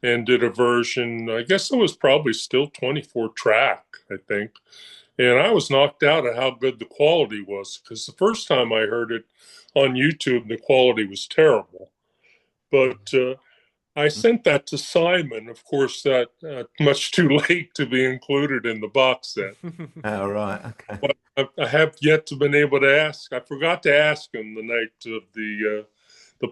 and did a version. I guess it was probably still 24 track, I think. And I was knocked out at how good the quality was because the first time I heard it on YouTube, the quality was terrible. But I sent that to Simon. Of course, that much too late to be included in the box set. Oh, right. Okay. But I have yet to been able to ask. I forgot to ask him the night of the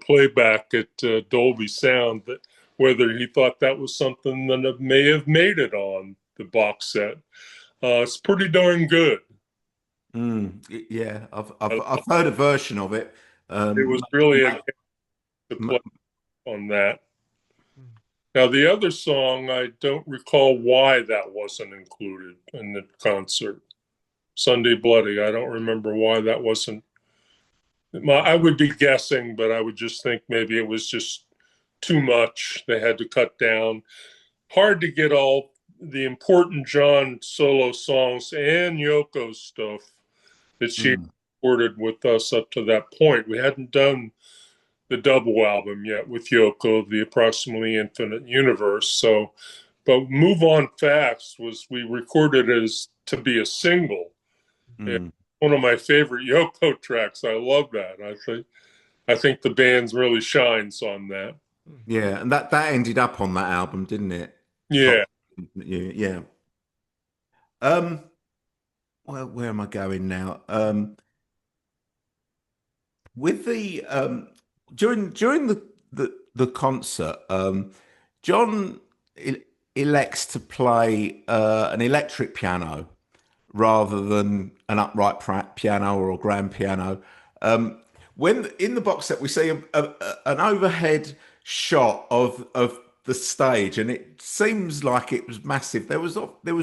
playback at Dolby Sound that whether he thought that was something that may have made it on the box set. It's pretty darn good. Yeah, Uh, I've heard a version of it. It was Um, really a game to m- play on that. Now, the other song, I don't recall why that wasn't included in the concert. Sunday Bloody. I don't remember why that wasn't. I would be guessing, but I would just think maybe it was just too much. They had to cut down. Hard to get all the important John solo songs and Yoko stuff that she mm, recorded with us up to that point. We hadn't done the double album yet with Yoko, the Approximately Infinite Universe. So, but Move On Fast was we recorded it as to be a single. And mm. one of my favorite Yoko tracks. I love that. I think the band's really shines on that. Yeah, and that ended up on that album, didn't it? Yeah. Top, yeah, yeah. Um, well, where am I going now? With the during the concert, John el elects to play an electric piano rather than an upright piano or a grand piano. When in the box set we see an overhead shot of the stage, and it seems like it was massive. There was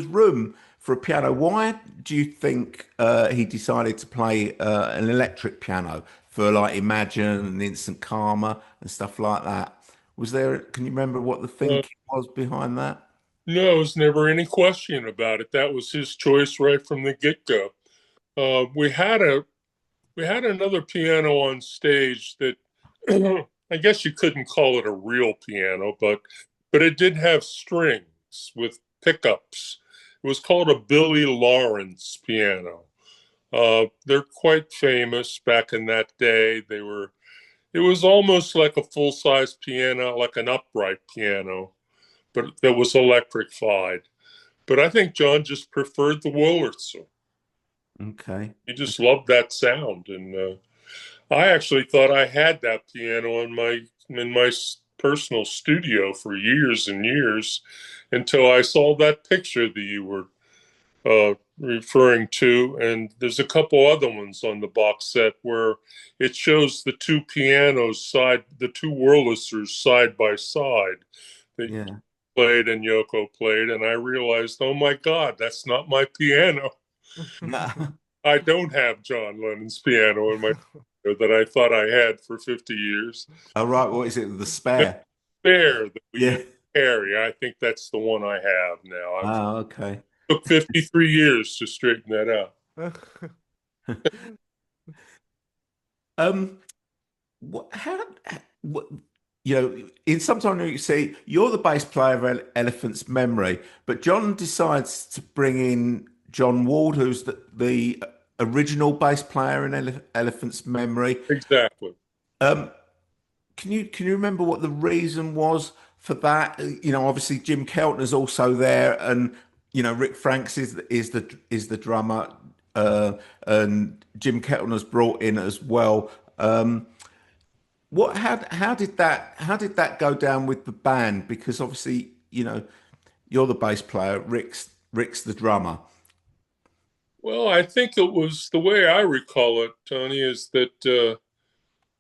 room for a piano. Why do you think he decided to play an electric piano for like Imagine and Instant Karma and stuff like that? Was there? Can you remember what the Uh, thinking was behind that? no, there's never any question about it. That was his choice right from the get-go. We had another piano on stage that I guess you couldn't call it a real piano, but it did have strings with pickups. It was called a Billy Lawrence piano. They're quite famous back in that day. It was almost like a full-size piano, like an upright piano, but that was electrified. But I think John just preferred the Wurlitzer. Okay. He just loved that sound, and I actually thought I had that piano in my personal studio for years and years until I saw that picture that you were referring to, and there's a couple other ones on the box set where it shows the two Wurlitzers side by side that you Yeah. played and Yoko played, and I realized, oh my God, that's not my piano. I don't have John Lennon's piano in my that I thought I had for 50 years. Oh, right. What is it? The spare. spare that we used Yeah. to carry. I think that's the one I have now. I've Oh, okay. took 53 years to straighten that out. Um, how, what, in sometimes you see you're the bass player of Elephant's Memory, but John decides to bring in John Ward, who's the original bass player in Elephant's Memory. Exactly. Um, can you remember what the reason was for that? Obviously Jim Keltner's also there, and Rick Franks is the drummer, and Jim Keltner's brought in as well. What how did that go down with the band? Because obviously you're the bass player, Rick's the drummer. Well, I think it was the way I recall it, Tony, is that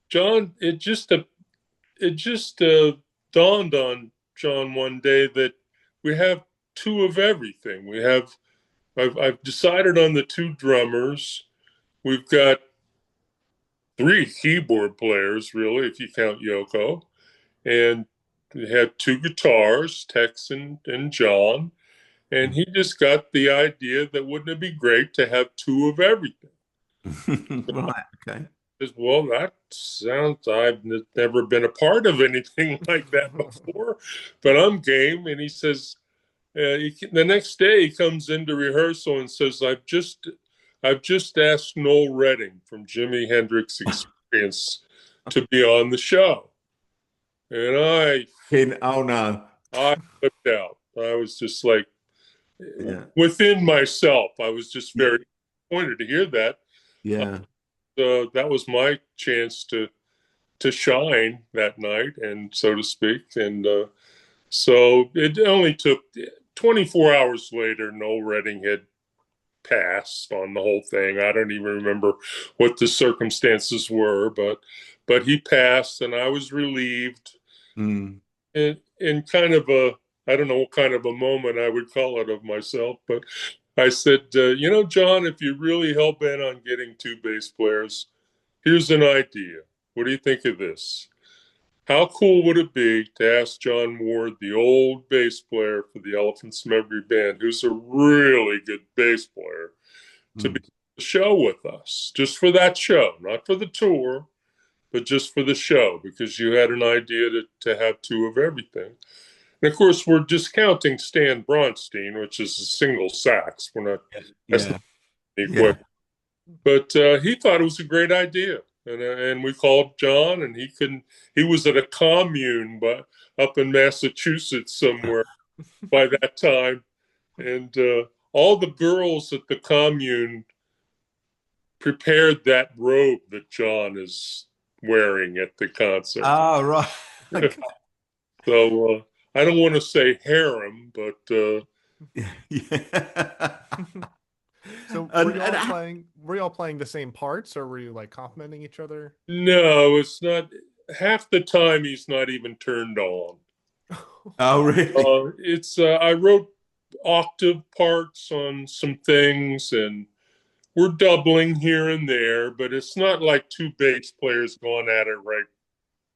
John. It just dawned on John one day that we have two of everything. I've decided on the two drummers. We've got three keyboard players, really, if you count Yoko, and we have two guitars, Tex and John. And he just got the idea that wouldn't it be great to have two of everything? Right. Okay. Says, well, that sounds, I've never been a part of anything like that before, but I'm game. And he says, the next day he comes into rehearsal and says, I've just asked Noel Redding from Jimi Hendrix Experience to be on the show. And Oh no. I flipped out. I was just like, Yeah. within myself, I was just Yeah. very disappointed to hear that. Yeah. That was my chance to shine that night, and so to speak. And so it only took 24 hours later. Noel Redding had passed on the whole thing. I don't even remember what the circumstances were, but he passed, and I was relieved. Mm. In kind of a, I don't know what kind of a moment I would call it of myself, but I said, John, if you're really hell bent on getting two bass players, here's an idea. What do you think of this? How cool would it be to ask John Ward, the old bass player for the Elephant's Memory Band, who's a really good bass player, to be Mm. on the show with us, just for that show, not for the tour, but just for the show, because you had an idea to have two of everything. And of course, we're discounting Stan Bronstein, which is a single sax. We're not, that's not Yeah. the Yeah. equipment. But he thought it was a great idea. And we called John, and he was at a commune up in Massachusetts somewhere by that time. And all the girls at the commune prepared that robe that John is wearing at the concert. Oh, right. Okay. So I don't want to say harem, but Yeah. So And were y'all playing the same parts, or were you like complimenting each other? no, it's not. Half the time he's not even turned on. oh, really? It's I wrote octave parts on some things, and we're doubling here and there, but it's not like two bass players going at it right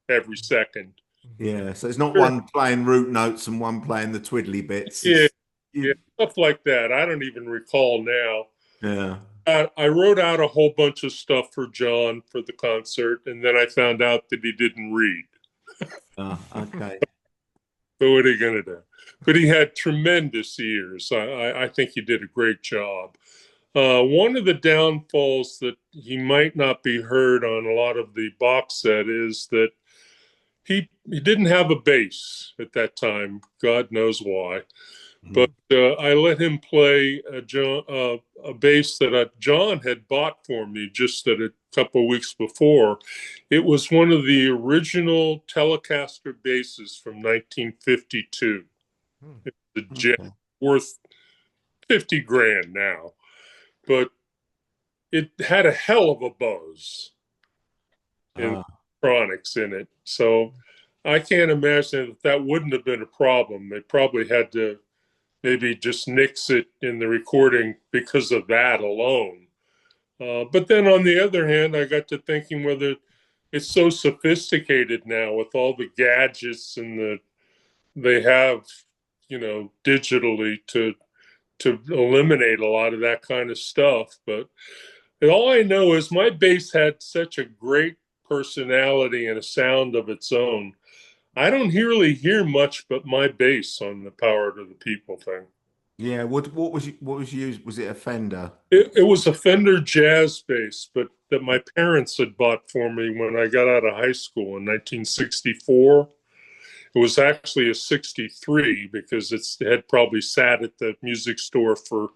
every second. Yeah. So it's not Sure. one playing root notes and one playing the twiddly bits. Yeah, It's yeah, you, stuff like that. I don't even recall now. yeah. I wrote out a whole bunch of stuff for John for the concert, and then I found out that he didn't read. Oh, okay. So what are you going to do? But he had tremendous ears. I think he did a great job. One of the downfalls that he might not be heard on a lot of the box set is that he didn't have a bass at that time. God knows why. But Mhm. I let him play a bass that John had bought for me just a couple of weeks before. It was one of the original Telecaster basses from 1952. Hmm. It's a jet Okay. worth 50 grand now, but it had a hell of a buzz in Ah, electronics in it. So I can't imagine that wouldn't have been a problem. They probably had to maybe just nix it in the recording because of that alone. But then on the other hand, I got to thinking whether, it's so sophisticated now with all the gadgets and they have, digitally to eliminate a lot of that kind of stuff. But all I know is my bass had such a great personality and a sound of its own. I don't really hear much but my bass on the Power to the People thing. Yeah. What was used? Was it a Fender? It was a Fender jazz bass, but that my parents had bought for me when I got out of high school in 1964. It was actually a 63 because it had probably sat at the music store for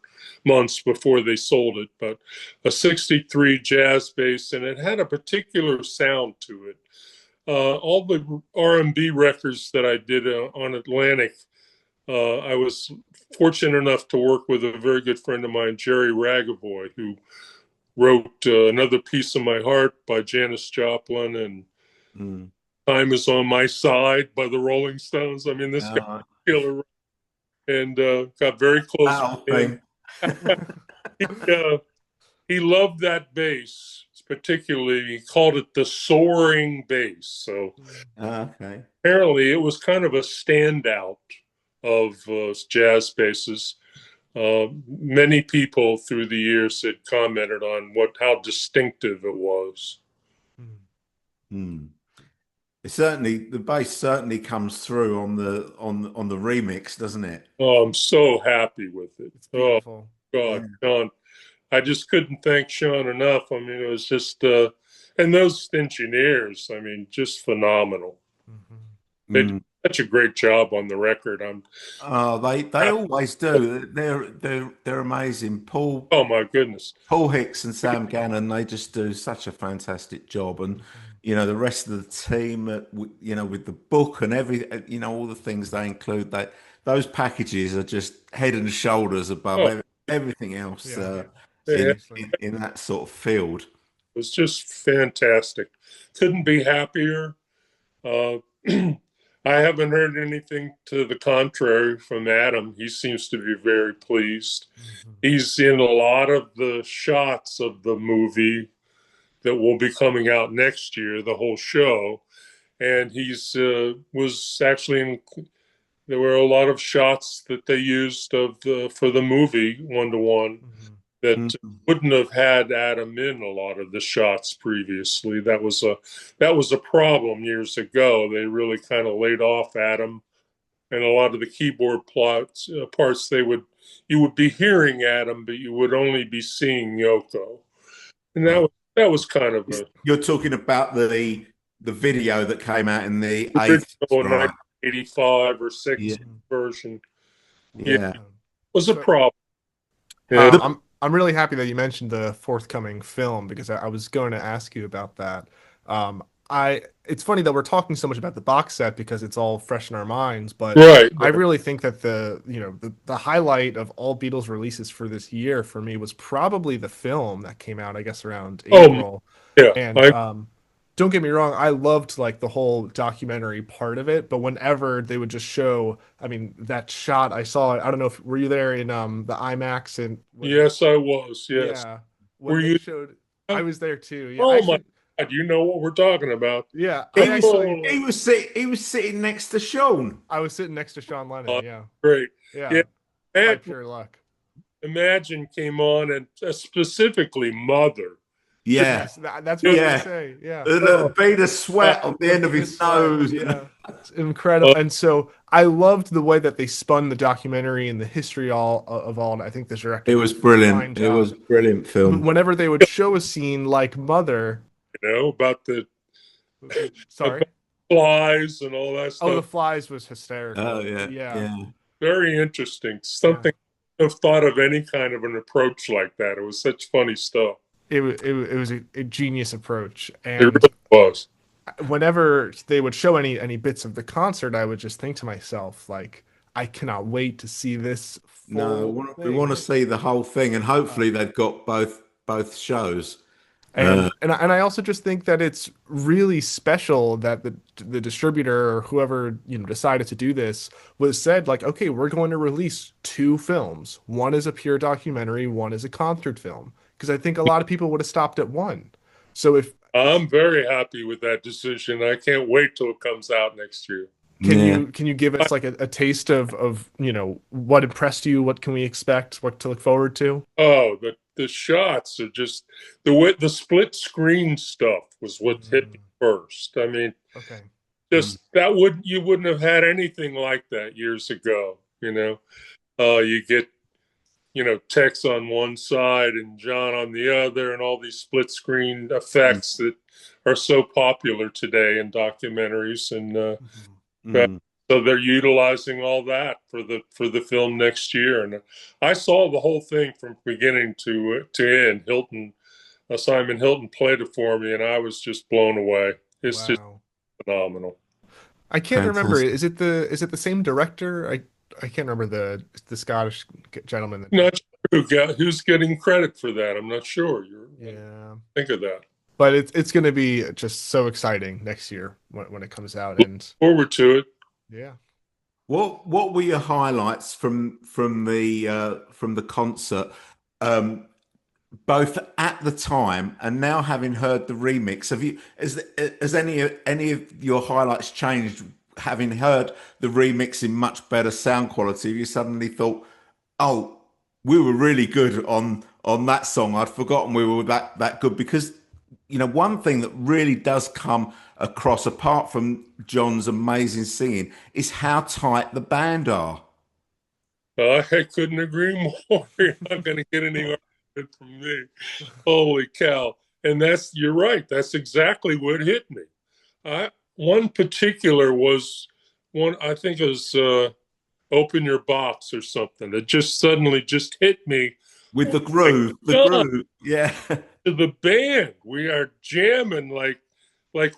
months before they sold it, but a 63 jazz bass, and it had a particular sound to it. All the R&B records that I did on Atlantic, I was fortunate enough to work with a very good friend of mine, Jerry Ragavoy, who wrote Another Piece of My Heart by Janis Joplin and Mm. Time Is on My Side by the Rolling Stones. I mean, this guy Uh, killer and got very close that with him. thing. he, uh, he loved that bass, particularly. He called it the soaring bass. So Okay. apparently, it was kind of a standout of jazz basses. Many people through the years had commented on how distinctive it was. Hmm. It certainly the bass certainly comes through on the remix, doesn't it? Oh, I'm so happy with it. It's Oh beautiful. Yeah. God, John, I just couldn't thank Sean enough. I mean, it was just, and those engineers, I mean, just phenomenal. Hmm. They did Mm. such a great job on the record. I'm, Oh, they always do. They're amazing. oh my goodness. Paul Hicks and Sam Gannon, they just do such a fantastic job. And, the rest of the team, with the book and all the things they include, those packages are just head and shoulders above Oh, everything else Yeah, they had, seriously. in that sort of field. it was just fantastic. Couldn't be happier. Uh, I haven't heard anything to the contrary from Adam. He seems to be very pleased. Hmm. He's in a lot of the shots of the movie that will be coming out next year, the whole show. And he's was actually in. There were a lot of shots that they used of for the movie 1-to-1 Hmm. that Mm. wouldn't have had Adam in a lot of the shots previously. That was a problem years ago. They really kind of laid off Adam, and a lot of the keyboard parts you would be hearing Adam, but you would only be seeing Yoko, and Right. that was kind of a You're talking about the video that came out in the 80s, original right? 1985 or Yeah. 6 version. Yeah, it Yeah. was a So, problem. Yeah. I'm really happy that you mentioned the forthcoming film because I was going to ask you about that. It's funny that we're talking so much about the box set because it's all fresh in our minds, but Right. I really think that the highlight of all Beatles releases for this year for me was probably the film that came out, I guess, around Oh, April. yeah. And don't get me wrong, I loved like the whole documentary part of it, but whenever they would just show, I mean, that shot I saw, I don't know if were you there in the IMAX and when Yes, I was. Yes. yeah, Were when they you? showed I was there too. Yeah, Oh my actually God! You know what we're talking about. yeah, I He was actually Oh, he was sitting next to Sean. I was sitting next to Sean Lennon, yeah. great. Yeah, Yeah. by Imagine, pure luck. Imagine came on and specifically Mother. Just, Yeah. Yes, that's what I was gonna Yeah. say. Yeah. oh, The bead of sweat on the The end of bead of his sweat. nose. Yeah. It's incredible. oh, And so I loved the way that they spun the documentary and the history all of all. And I think the director It did was a fine brilliant. It was job. a brilliant film. Whenever they would show a scene like Mother, about the sorry. about flies and all that Oh, the stuff. flies was Oh hysterical. yeah. Yeah. Yeah. Very interesting. Yeah. Something I've thought of any kind of an approach like that. It was such funny stuff. It was a genius approach. It And really was. whenever they would show any bits of the concert, I would just think to myself, like, I cannot wait to see this No, full we want to thing. see the whole thing, and Uh, hopefully they've got both shows. and I also just think that it's really special that the distributor or whoever decided to do this was said like, okay, we're going to release two films. One is a pure documentary, one is a concert film. Because I think a lot of people would have stopped at one. So if I'm very happy with that decision. I can't wait till it comes out next year. Yeah. Can you give us like a taste of what impressed you? What can we expect? What to look forward to? Oh, the shots are just the way the split screen stuff was what hit me Mm, first. I mean, okay. Mm. just that would you wouldn't have had anything like that years ago. You get Tex on one side and John on the other, and all these split screen Mm. effects that are so popular today in documentaries, and Mhm. Mm. so they're utilizing all that for the film next year. And I saw the whole thing from beginning to end. Simon Hilton played it for me, and I was just blown away. It's just Wow. phenomenal. I can't remember. Fantastic. Is it the same director? I can't remember the Scottish gentleman that did. Not sure who's getting credit for that. I'm not sure. Yeah. Think of that. But it's going to be just so exciting next year when it comes out. Look And forward to it. yeah. What were your highlights from the concert, um, both at the time and now having heard the remix? Has any of your highlights changed having heard the remix in much better sound quality? Have you suddenly thought, oh, we were really good on that song. I'd forgotten we were that good because one thing that really does come across, apart from John's amazing singing, is how tight the band are. I couldn't agree more. You're not going to get any argument from me. Holy cow. And you're right. That's exactly what hit me. One particular was one, I think it was Open Your Box or something. It just suddenly just hit me. With Oh my the God, groove, yeah. to the band. We are jamming like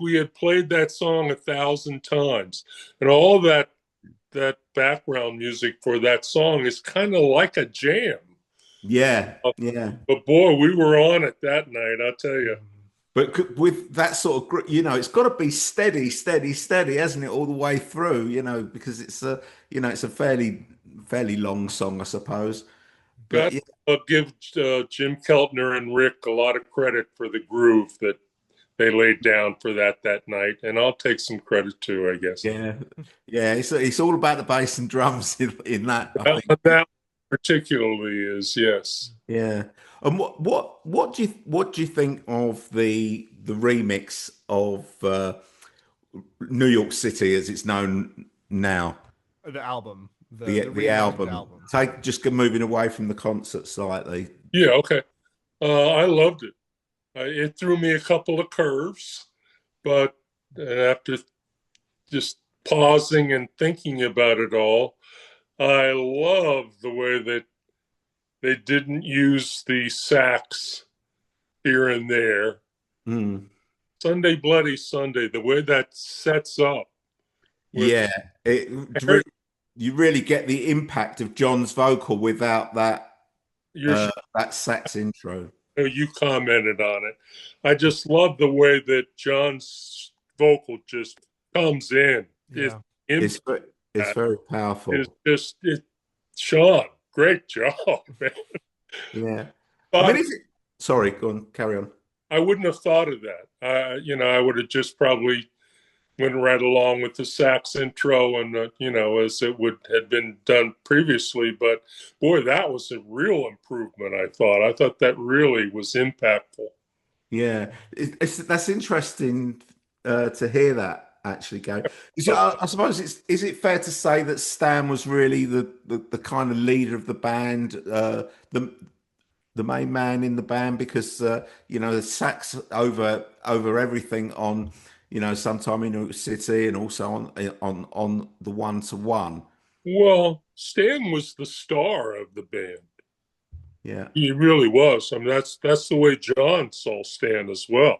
we had played that song 1,000 times. And all that background music for that song is kind of like a jam. Yeah, Uh, yeah. But boy, we were on it that night, I'll tell you. But with that sort of, it's got to be steady, steady, steady, hasn't it, all the way through, because it's a fairly long song, I suppose. But Got yeah, to give Jim Keltner and Rick a lot of credit for the groove that they laid down for that night, and I'll take some credit too, I guess. yeah, yeah. It's all about the bass and drums in that, I think. That particularly is yes. Yeah. And what do you think of the remix of New York City as it's known now? The album, The the the reimagined album. album. Take just moving away from the concert slightly. Yeah, okay. I loved it. It threw me a couple of curves, but after just pausing and thinking about it all, I love the way that they didn't use the sax here and there. Mm. Sunday Bloody Sunday, the way that sets up with Yeah, you really get the impact of John's vocal without your that sax intro. you commented on it. I just love the way that John's vocal just comes in. His Yeah. It's ve- it's impact very is powerful. just Sean, great job, man. Yeah. I mean, Thought sorry, go on, carry on. I wouldn't have thought of that. I would have just probably went right along with the sax intro and as it would had been done previously. But boy, that was a real improvement. I thought that really was impactful. Yeah, that's interesting to hear that actually, Gabe. I suppose is it fair to say that Stan was really the kind of leader of the band, the main man in the band, because the sax over everything on sometime in New York City and also on the one. Well, Stan was the star of the band. Yeah. He really was. I mean, that's the way John saw Stan as well.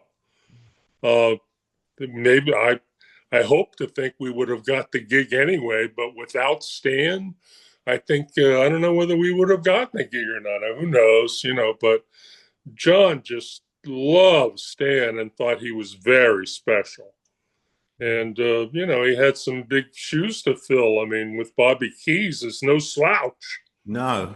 Uh, maybe I hope to think we would have got the gig anyway, but without Stan, I think I don't know whether we would have gotten the gig or not. Who knows, But John just loved Stan and thought he was very special. And he had some big shoes to fill. I mean, with Bobby Keys, it's no slouch. No.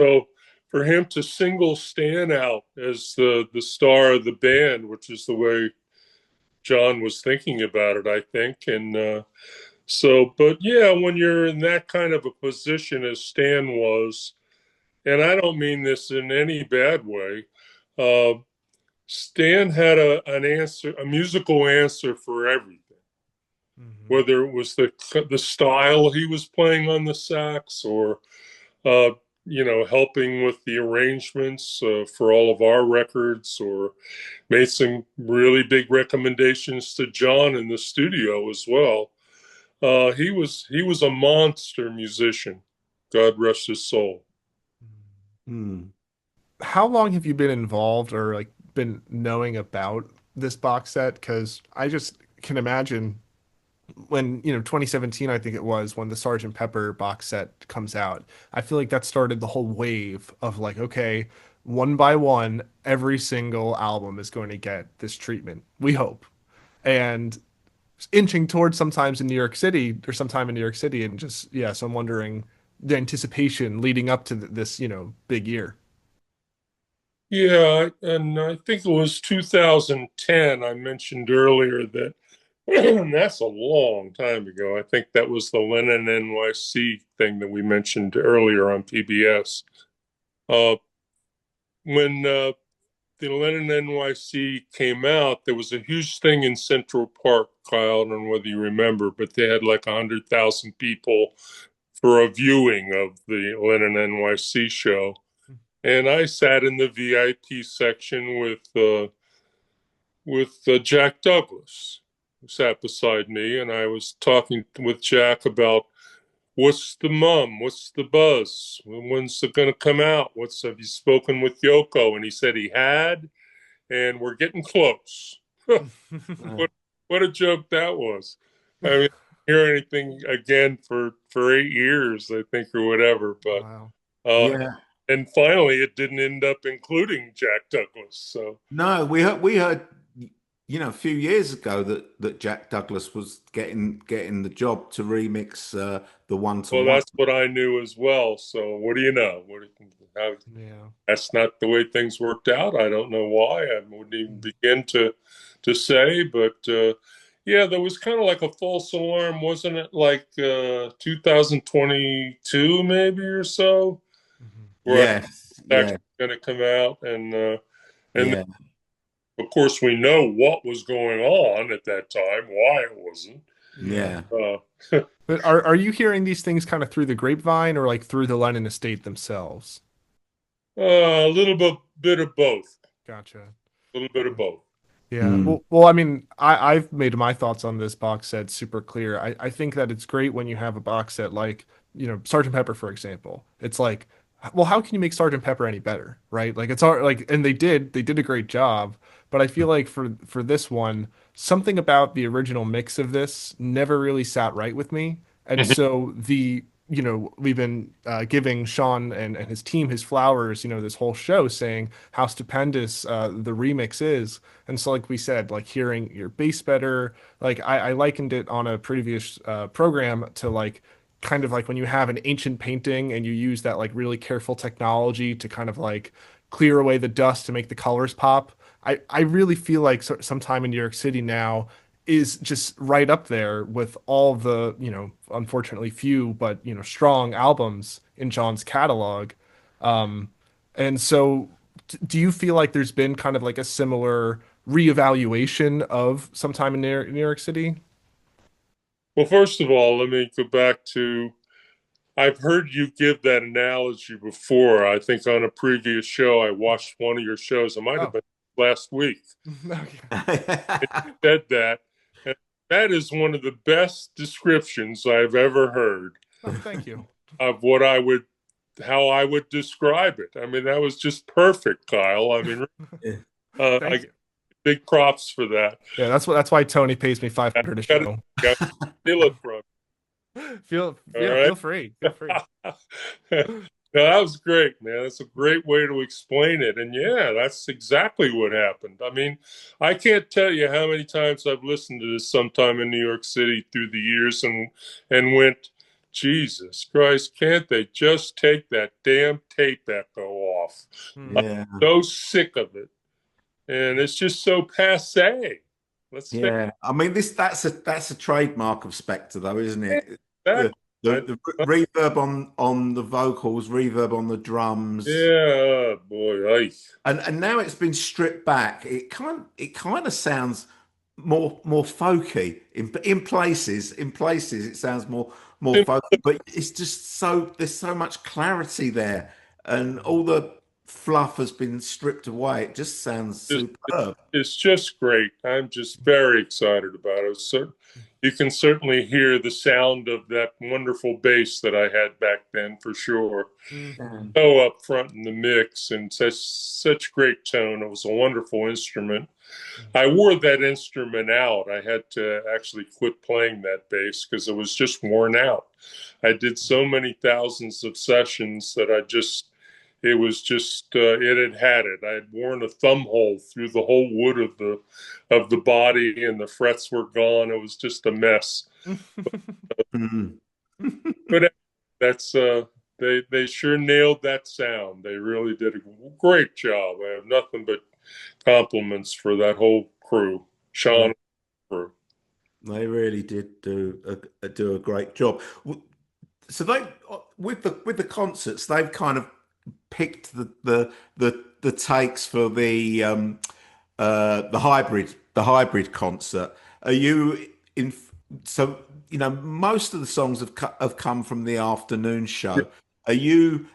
So for him to single Stan out as the star of the band, which is the way John was thinking about it, I think. And but yeah, when you're in that kind of a position as Stan was, and I don't mean this in any bad way, uh, Stan had an answer, a musical answer for everything. Hmm. Whether it was the style he was playing on the sax, or uh, helping with the arrangements for all of our records, or made some really big recommendations to John in the studio as well. He was a monster musician. God rest his soul. Hmm. How long have you been involved or like been knowing about this box set? Because I just can imagine when, 2017, I think it was, when the Sergeant Pepper box set comes out. I feel like that started the whole wave of like, okay, one by one, every single album is going to get this treatment. We hope. And inching towards sometimes in New York City or sometime in New York City, and just yeah, so I'm wondering the anticipation leading up to this, big year. Yeah, and I think it was 2010. I mentioned earlier that that's a long time ago. I think that was the Lennon NYC thing that we mentioned earlier on PBS. Uh, when the Lennon NYC came out, there was a huge thing in Central Park, Kyle. I don't know whether you remember, but they had like 100,000 people for a viewing of the Lennon NYC show. And I sat in the VIP section with Jack Douglas, who sat beside me, and I was talking with Jack about what's the what's the buzz, when's it going to come out, have you spoken with Yoko? And he said he had, and we're getting close. Uh, what what a joke that was! I mean, I didn't hear anything again for 8 years, I think, or whatever. But Wow. uh, yeah. and finally, it didn't end up including Jack Douglas. So, No, we heard, a few years ago that Jack Douglas was getting the job to remix the One to well, One. that's what I knew as well. So, what do you know? How, Yeah. that's not the way things worked out. I don't know why. I wouldn't even begin to say, but yeah, there was kind of like a false alarm, wasn't it? Like 2022, maybe, or so, Mhm. where Yes, it's actually yeah, going to come out, and yeah, of course we know what was going on at that time, why it wasn't. Yeah. yeah. Uh, But are you hearing these things kind of through the grapevine or like through the Lennon estate themselves? a little bit of both. Gotcha. A little bit of both. Yeah. Mm. Well, I mean, I've made my thoughts on this box set super clear. I think that it's great when you have a box set like, Sergeant Pepper, for example. It's like, well, how can you make Sergeant Pepper any better, right? Like it's all like, and they did a great job. But I feel like for this one, something about the original mix of this never really sat right with me. And Mhm. so we've been giving Sean and his team his flowers, this whole show, saying how stupendous the remix is. And so, like we said, like hearing your bass better, like I likened it on a previous program to like kind of like when you have an ancient painting and you use that like really careful technology to kind of like clear away the dust to make the colors pop. I really feel like sometime in New York City now is just right up there with all the, unfortunately few, but, strong albums in John's catalog. Um, and so do you feel like there's been kind of like a similar reevaluation of sometime in New York City? Well, first of all, let me go back to I've heard you give that analogy before. I think on a previous show, I watched one of your shows. It might have Oh, been last week. okay. Said that. And that is one of the best descriptions I've ever heard Oh, thank you. of how I would describe it. I mean, that was just perfect, Kyle. I mean, I Thank give you. big props for that. Yeah, that's why Tony pays me I 500 a gotta, show. gotta steal it from. All Yeah, right. feel free. Feel free. No, that was great, man. That's a great way to explain it. And yeah, that's exactly what happened. I mean, I can't tell you how many times I've listened to this sometime in New York City through the years and went, Jesus Christ, can't they just take that damn tape echo off? I'm Yeah. so sick of it. And it's just so passé. Let's face Yeah. I mean, that's a trademark of Spectre, though, isn't it. it? The Exactly. the reverb on the vocals, reverb on the drums, Yeah, boy. Ay. and now it's been stripped back. It kind of sounds more folky in places. In places, it sounds more folky, but it's just there's so much clarity there, and all the fluff has been stripped away. It just sounds It's, superb. it's just great. I'm just very excited about it. So you can certainly hear the sound of that wonderful bass that I had back then for sure. Mm-hmm. So up front in the mix and such great tone. It was a wonderful instrument. I wore that instrument out. I had to actually quit playing that bass because it was just worn out. I did so many thousands of sessions that it was just it had it. I had worn a thumb hole through the whole wood of the body, and the frets were gone. It was just a mess. Mm. But that's they sure nailed that sound. They really did a great job. I have nothing but compliments for that whole crew, Yeah, Sean crew. they really did do a great job. So they with the concerts, they've kind of picked the takes for the hybrid concert. Are you in? So most of the songs have come from the afternoon show. Are you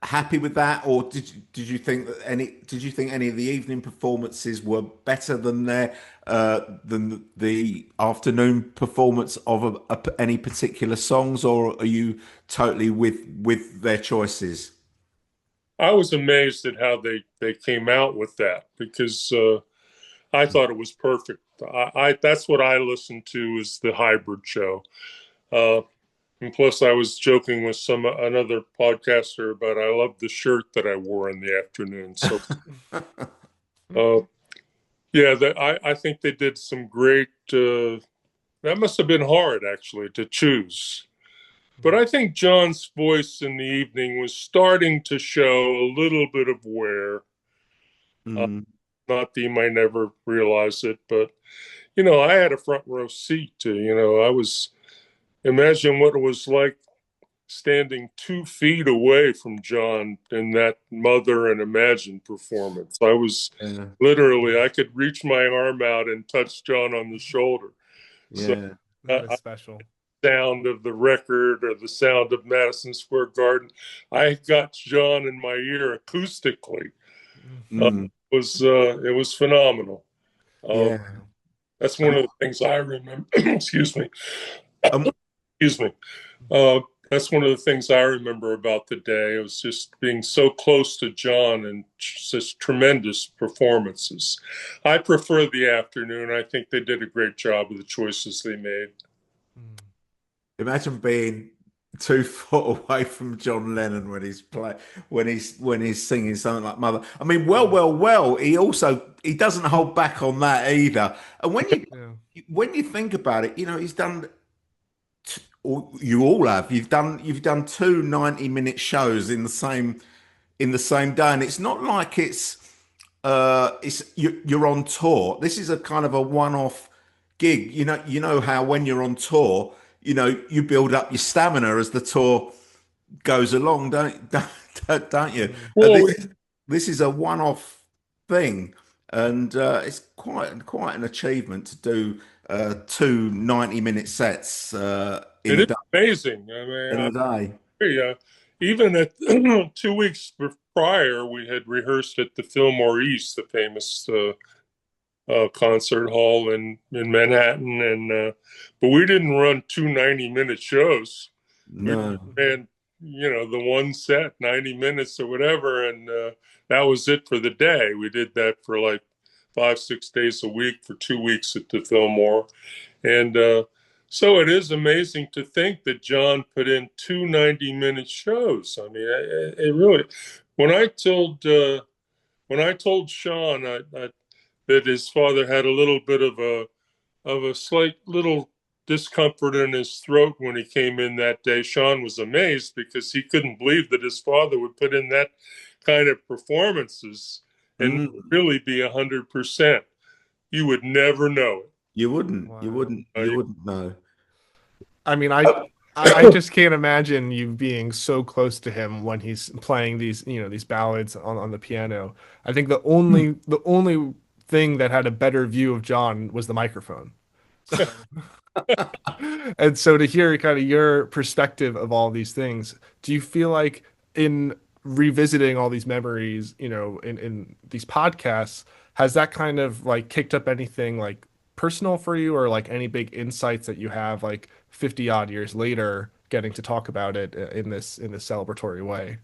happy with that, or did you think any of the evening performances were better than the afternoon performance of any particular songs, or are you totally with their choices? I was amazed at how they came out with that because I thought it was perfect. I that's what I listened to is the hybrid show. Uh, and plus, I was joking with another podcaster about I love the shirt that I wore in the afternoon. So, uh, yeah, I think they did some great. That must have been hard actually to choose. But I think John's voice in the evening was starting to show a little bit of wear. Uh, Mm, not that you might never realize it, but I had a front row seat to. I was imagine what it was like standing 2 feet away from John in that Mother and Imagine performance. I was yeah, literally, I could reach my arm out and touch John on the shoulder. So yeah, That is I special. sound of the record or the sound of Madison Square Garden, I got John in my ear acoustically. Uh, mm, it was phenomenal. Uh, yeah. that's one Um, of the things I remember. Excuse me. um, Excuse me. Uh, that's one of the things I remember about the day. It was just being so close to John and such tremendous performances. I prefer the afternoon. I think they did a great job with the choices they made. Imagine being 2 foot away from John Lennon when he's singing something like Mother. I mean, well, well, well. He doesn't hold back on that either. And Yeah. when you think about it, he's done. Or you all have. You've done two 90-minute shows in the same day, and it's not like you're on tour. This is a kind of a one-off gig. You know how when you're on tour, you build up your stamina as the tour goes along, don't you? Well, This is a one-off thing, and it's quite an achievement to do two 90-minute sets in it a is day. amazing. I mean, In a day. even at 2 weeks prior, we had rehearsed at the Fillmore East, the famous concert hall in Manhattan, and but we didn't run two 90-minute shows. We No. ran, the one set, 90 minutes or whatever, and that was it for the day. We did that for like 5, 6 days a week for 2 weeks at the Fillmore, and so it is amazing to think that John put in two 90-minute shows. I mean, it really. When I told Sean that his father had a little bit of a slight little discomfort in his throat when he came in that day. Sean was amazed because he couldn't believe that his father would put in that kind of performances and Mm. really be 100%. You would never know it. You wouldn't. You Wow. wouldn't. You wouldn't know. I mean, I just can't imagine you being so close to him when he's playing these, these ballads on the piano. I think the only thing that had a better view of John was the microphone. So, and so to hear kind of your perspective of all these things, do you feel like in revisiting all these memories, in these podcasts, has that kind of like kicked up anything like personal for you or like any big insights that you have like 50 odd years later getting to talk about it in this celebratory way?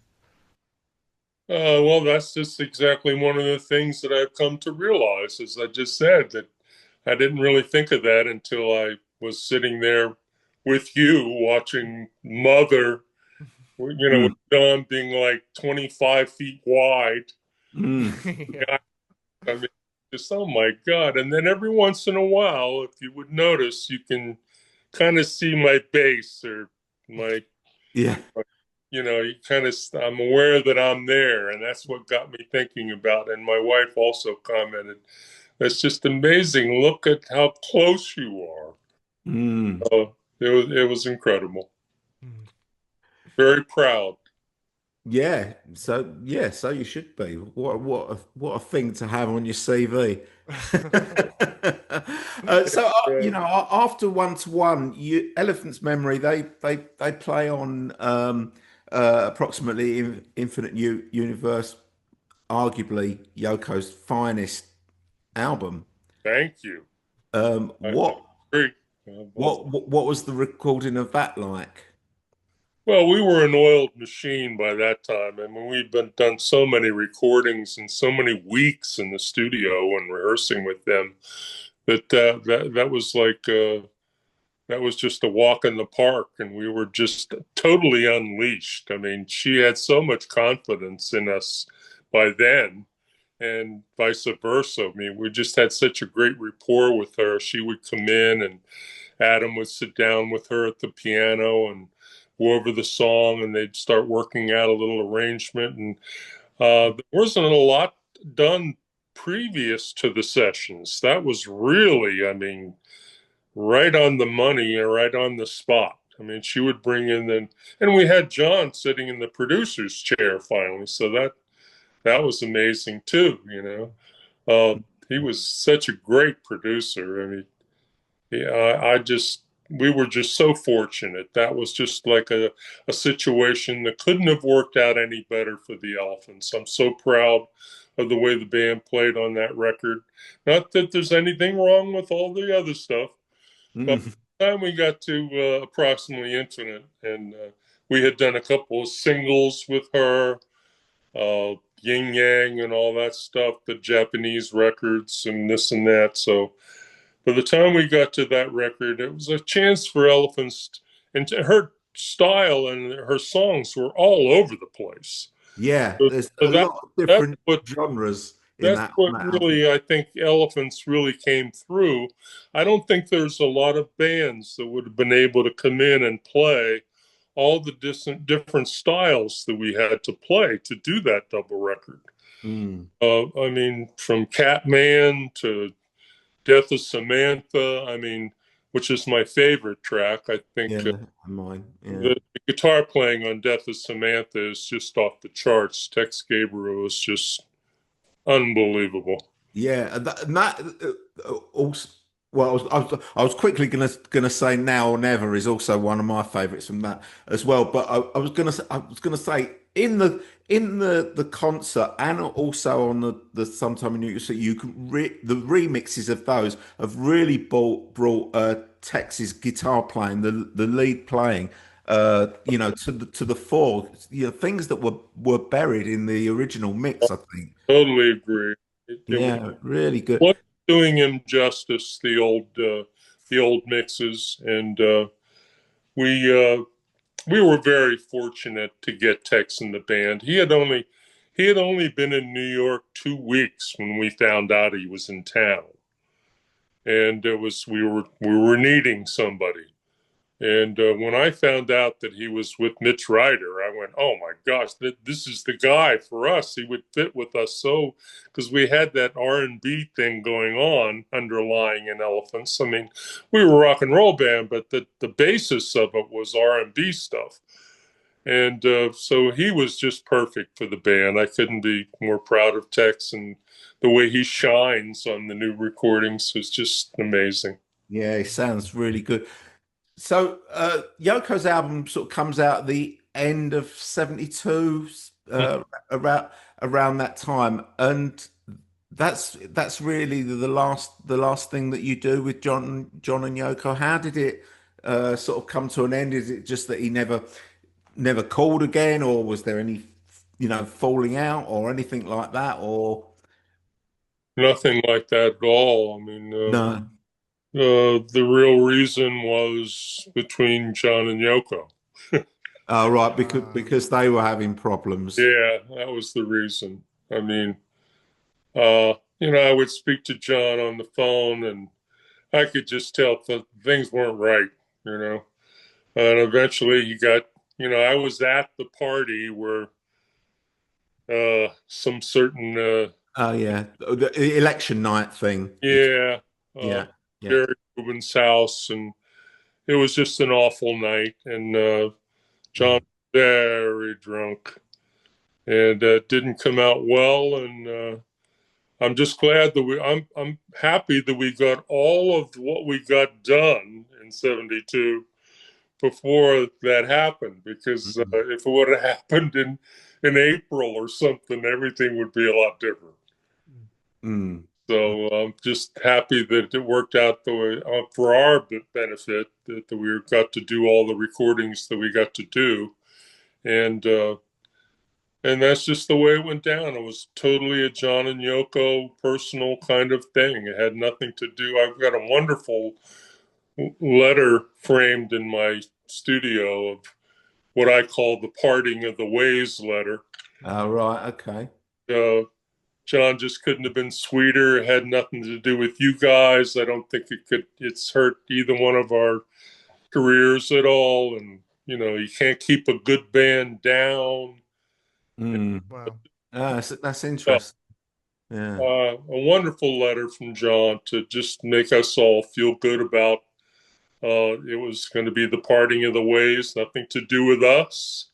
Well, that's just exactly one of the things that I've come to realize, as I just said, that I didn't really think of that until I was sitting there with you watching Mother, with Mm. John being like 25 feet wide. Mm. Yeah. I mean, just, oh my God. And then every once in a while, if you would notice, you can kind of see my bass or my, Yeah. you kind of, I'm aware that I'm there. And that's what got me thinking about. And my wife also commented, that's just amazing. Look at how close you are. Mm. It was incredible. Very proud. Yeah. So yeah. So you should be. What a thing to have on your CV. After one to one, you Elephant's Memory, they play on approximately Infinite Universe, arguably Yoko's finest album. Thank you. Um, I what agree. what was the recording of that like? Well, we were an oiled machine by that time. I mean, we'd been done so many recordings and so many weeks in the studio and rehearsing with them that was like that was just a walk in the park, and we were just totally unleashed. I mean, she had so much confidence in us by then, and vice versa. I mean, we just had such a great rapport with her. She would come in, and Adam would sit down with her at the piano and go over the song, and they'd start working out a little arrangement. And there wasn't a lot done previous to the sessions. That was really, I mean, right on the money and right on the spot. I mean, she would bring in and we had John sitting in the producer's chair finally, so that was amazing too. He was such a great producer. I mean, yeah, I just we were just so fortunate. That was just like a situation that couldn't have worked out any better for the Elephants. I'm so proud of the way the band played on that record. Not that there's anything wrong with all the other stuff, but Mm. by the time we got to approximately Infinite, and we had done a couple of singles with her, Yin Yang and all that stuff, the Japanese records and this and that. So by the time we got to that record, it was a chance for Elephants, and her style and her songs were all over the place. Yeah, So, there's so a that lot of that's different what genres in that's that what on that album. really I think Elephants really came through. I don't think there's a lot of bands that would have been able to come in and play all the different styles that we had to play to do that double record. Mm. I mean, from Catman to Death of Samantha, I mean, which is my favorite track. I think Yeah, mine. Yeah. the guitar playing on Death of Samantha is just off the charts. Tex Gabriel is just unbelievable. Yeah, and that also. Well, I was quickly gonna say Now or Never is also one of my favourites from that as well. But I was gonna say in the concert and also on the Sometime in New York, you the remixes of those have really brought Tex's guitar playing, the lead playing, to the fore. Things that were buried in the original mix, I think. Totally agree. It Yeah, really good. wasn't doing him justice, the old mixes, and we were very fortunate to get Tex in the band. He had only been in New York 2 weeks when we found out he was in town. and we were needing somebody. And when I found out that he was with Mitch Ryder, I went, "Oh my gosh, this is the guy for us. He would fit with us so," because we had that R&B thing going on underlying in Elephants. I mean, we were a rock and roll band, but the basis of it was R&B stuff. And so he was just perfect for the band. I couldn't be more proud of Tex, and the way he shines on the new recordings is just amazing. Yeah, it sounds really good. So, Yoko's album sort of comes out at the end of 72, around that time, and that's really the last thing that you do with John and Yoko. How did it sort of come to an end? Is it just that he never called again, or was there any falling out or anything like that, or Nothing like that at all. I mean, no? the real reason was between John and Yoko. Oh, right, because Uh, because they were having problems. Yeah, that was the reason. I mean, I would speak to John on the phone, and I could just tell that things weren't right, you know. And eventually he got, I was at the party where some certain, Oh, yeah, the election night thing. yeah, uh, Yeah, yeah. Jerry Rubin's house, and it was just an awful night. And John Mm. was very drunk, and didn't come out well. And I'm just glad that I'm happy that we got all of what we got done in '72 before that happened, because Mm. if it would have happened in April or something, everything would be a lot different. Mm. So I'm just happy that it worked out the way for our benefit, that we got to do all the recordings that we got to do, and that's just the way it went down. It was totally a John and Yoko personal kind of thing. It had nothing to do. I've got a wonderful letter framed in my studio of what I call the parting of the ways letter. Oh, right, okay. Uh, John just couldn't have been sweeter. It had nothing to do with you guys. I don't think it's hurt either one of our careers at all. And, you can't keep a good band down. Mm. wow. That's Uh, interesting. Yeah. a wonderful letter from John to just make us all feel good about it was going to be the parting of the ways, nothing to do with us.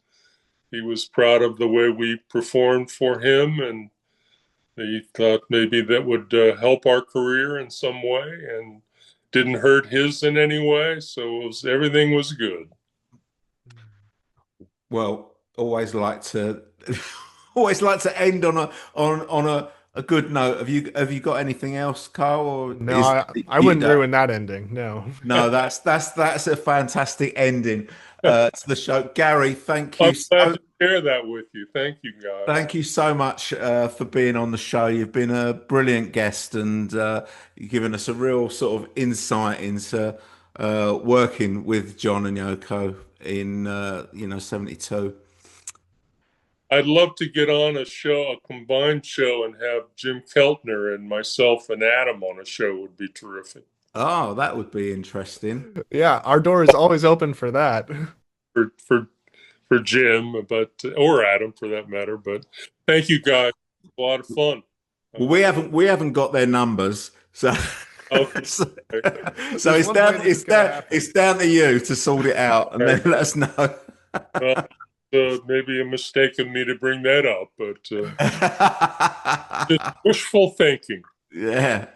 He was proud of the way we performed for him, and he thought maybe that would help our career in some way, and didn't hurt his in any way. So everything was good. Well, always like to always like to end on a good note. Have you got anything else, Carl? Or No, is I you wouldn't that ruin that ending. No. no, that's a fantastic ending to the show. Gary, I'm glad to share that with you. Thank you, guys. thank you so much for being on the show. You've been a brilliant guest, and you've given us a real sort of insight into working with John and Yoko in 72. I'd love to get on a show, a combined show, and have Jim Keltner and myself and Adam on a show. Would be terrific Oh, that would be interesting. Yeah, our door is always open for that. for for for Jim, but or Adam for that matter. But thank you, guys. A lot of fun. Well, we haven't got their numbers, so Okay. so, so There's it's one way down this is it's gonna down happen. it's down to you to sort it out and then let us know. Well, maybe a mistake of me to bring that up, but just wishful thinking. Yeah.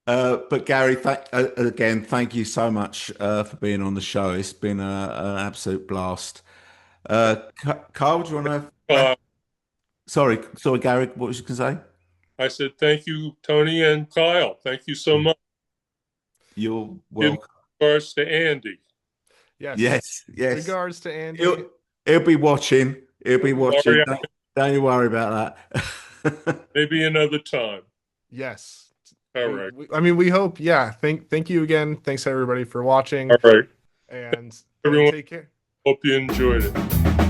But Gary, again, thank you so much for being on the show. It's been an absolute blast. Carl, do you want to Uh, wrap? Sorry, Gary, what was you going to say? I said thank you, Tony and Kyle. Thank you so much. You're Give my welcome. regards to Andy. Yes. Yes, yes. Regards to Andy. He'll be watching. He'll be watching. Sorry, Don't you worry about that. maybe another time. Yes. All right. I mean, we hope. Yeah. Thank you again. Thanks everybody for watching, All right. and Everyone, take care. hope you enjoyed it.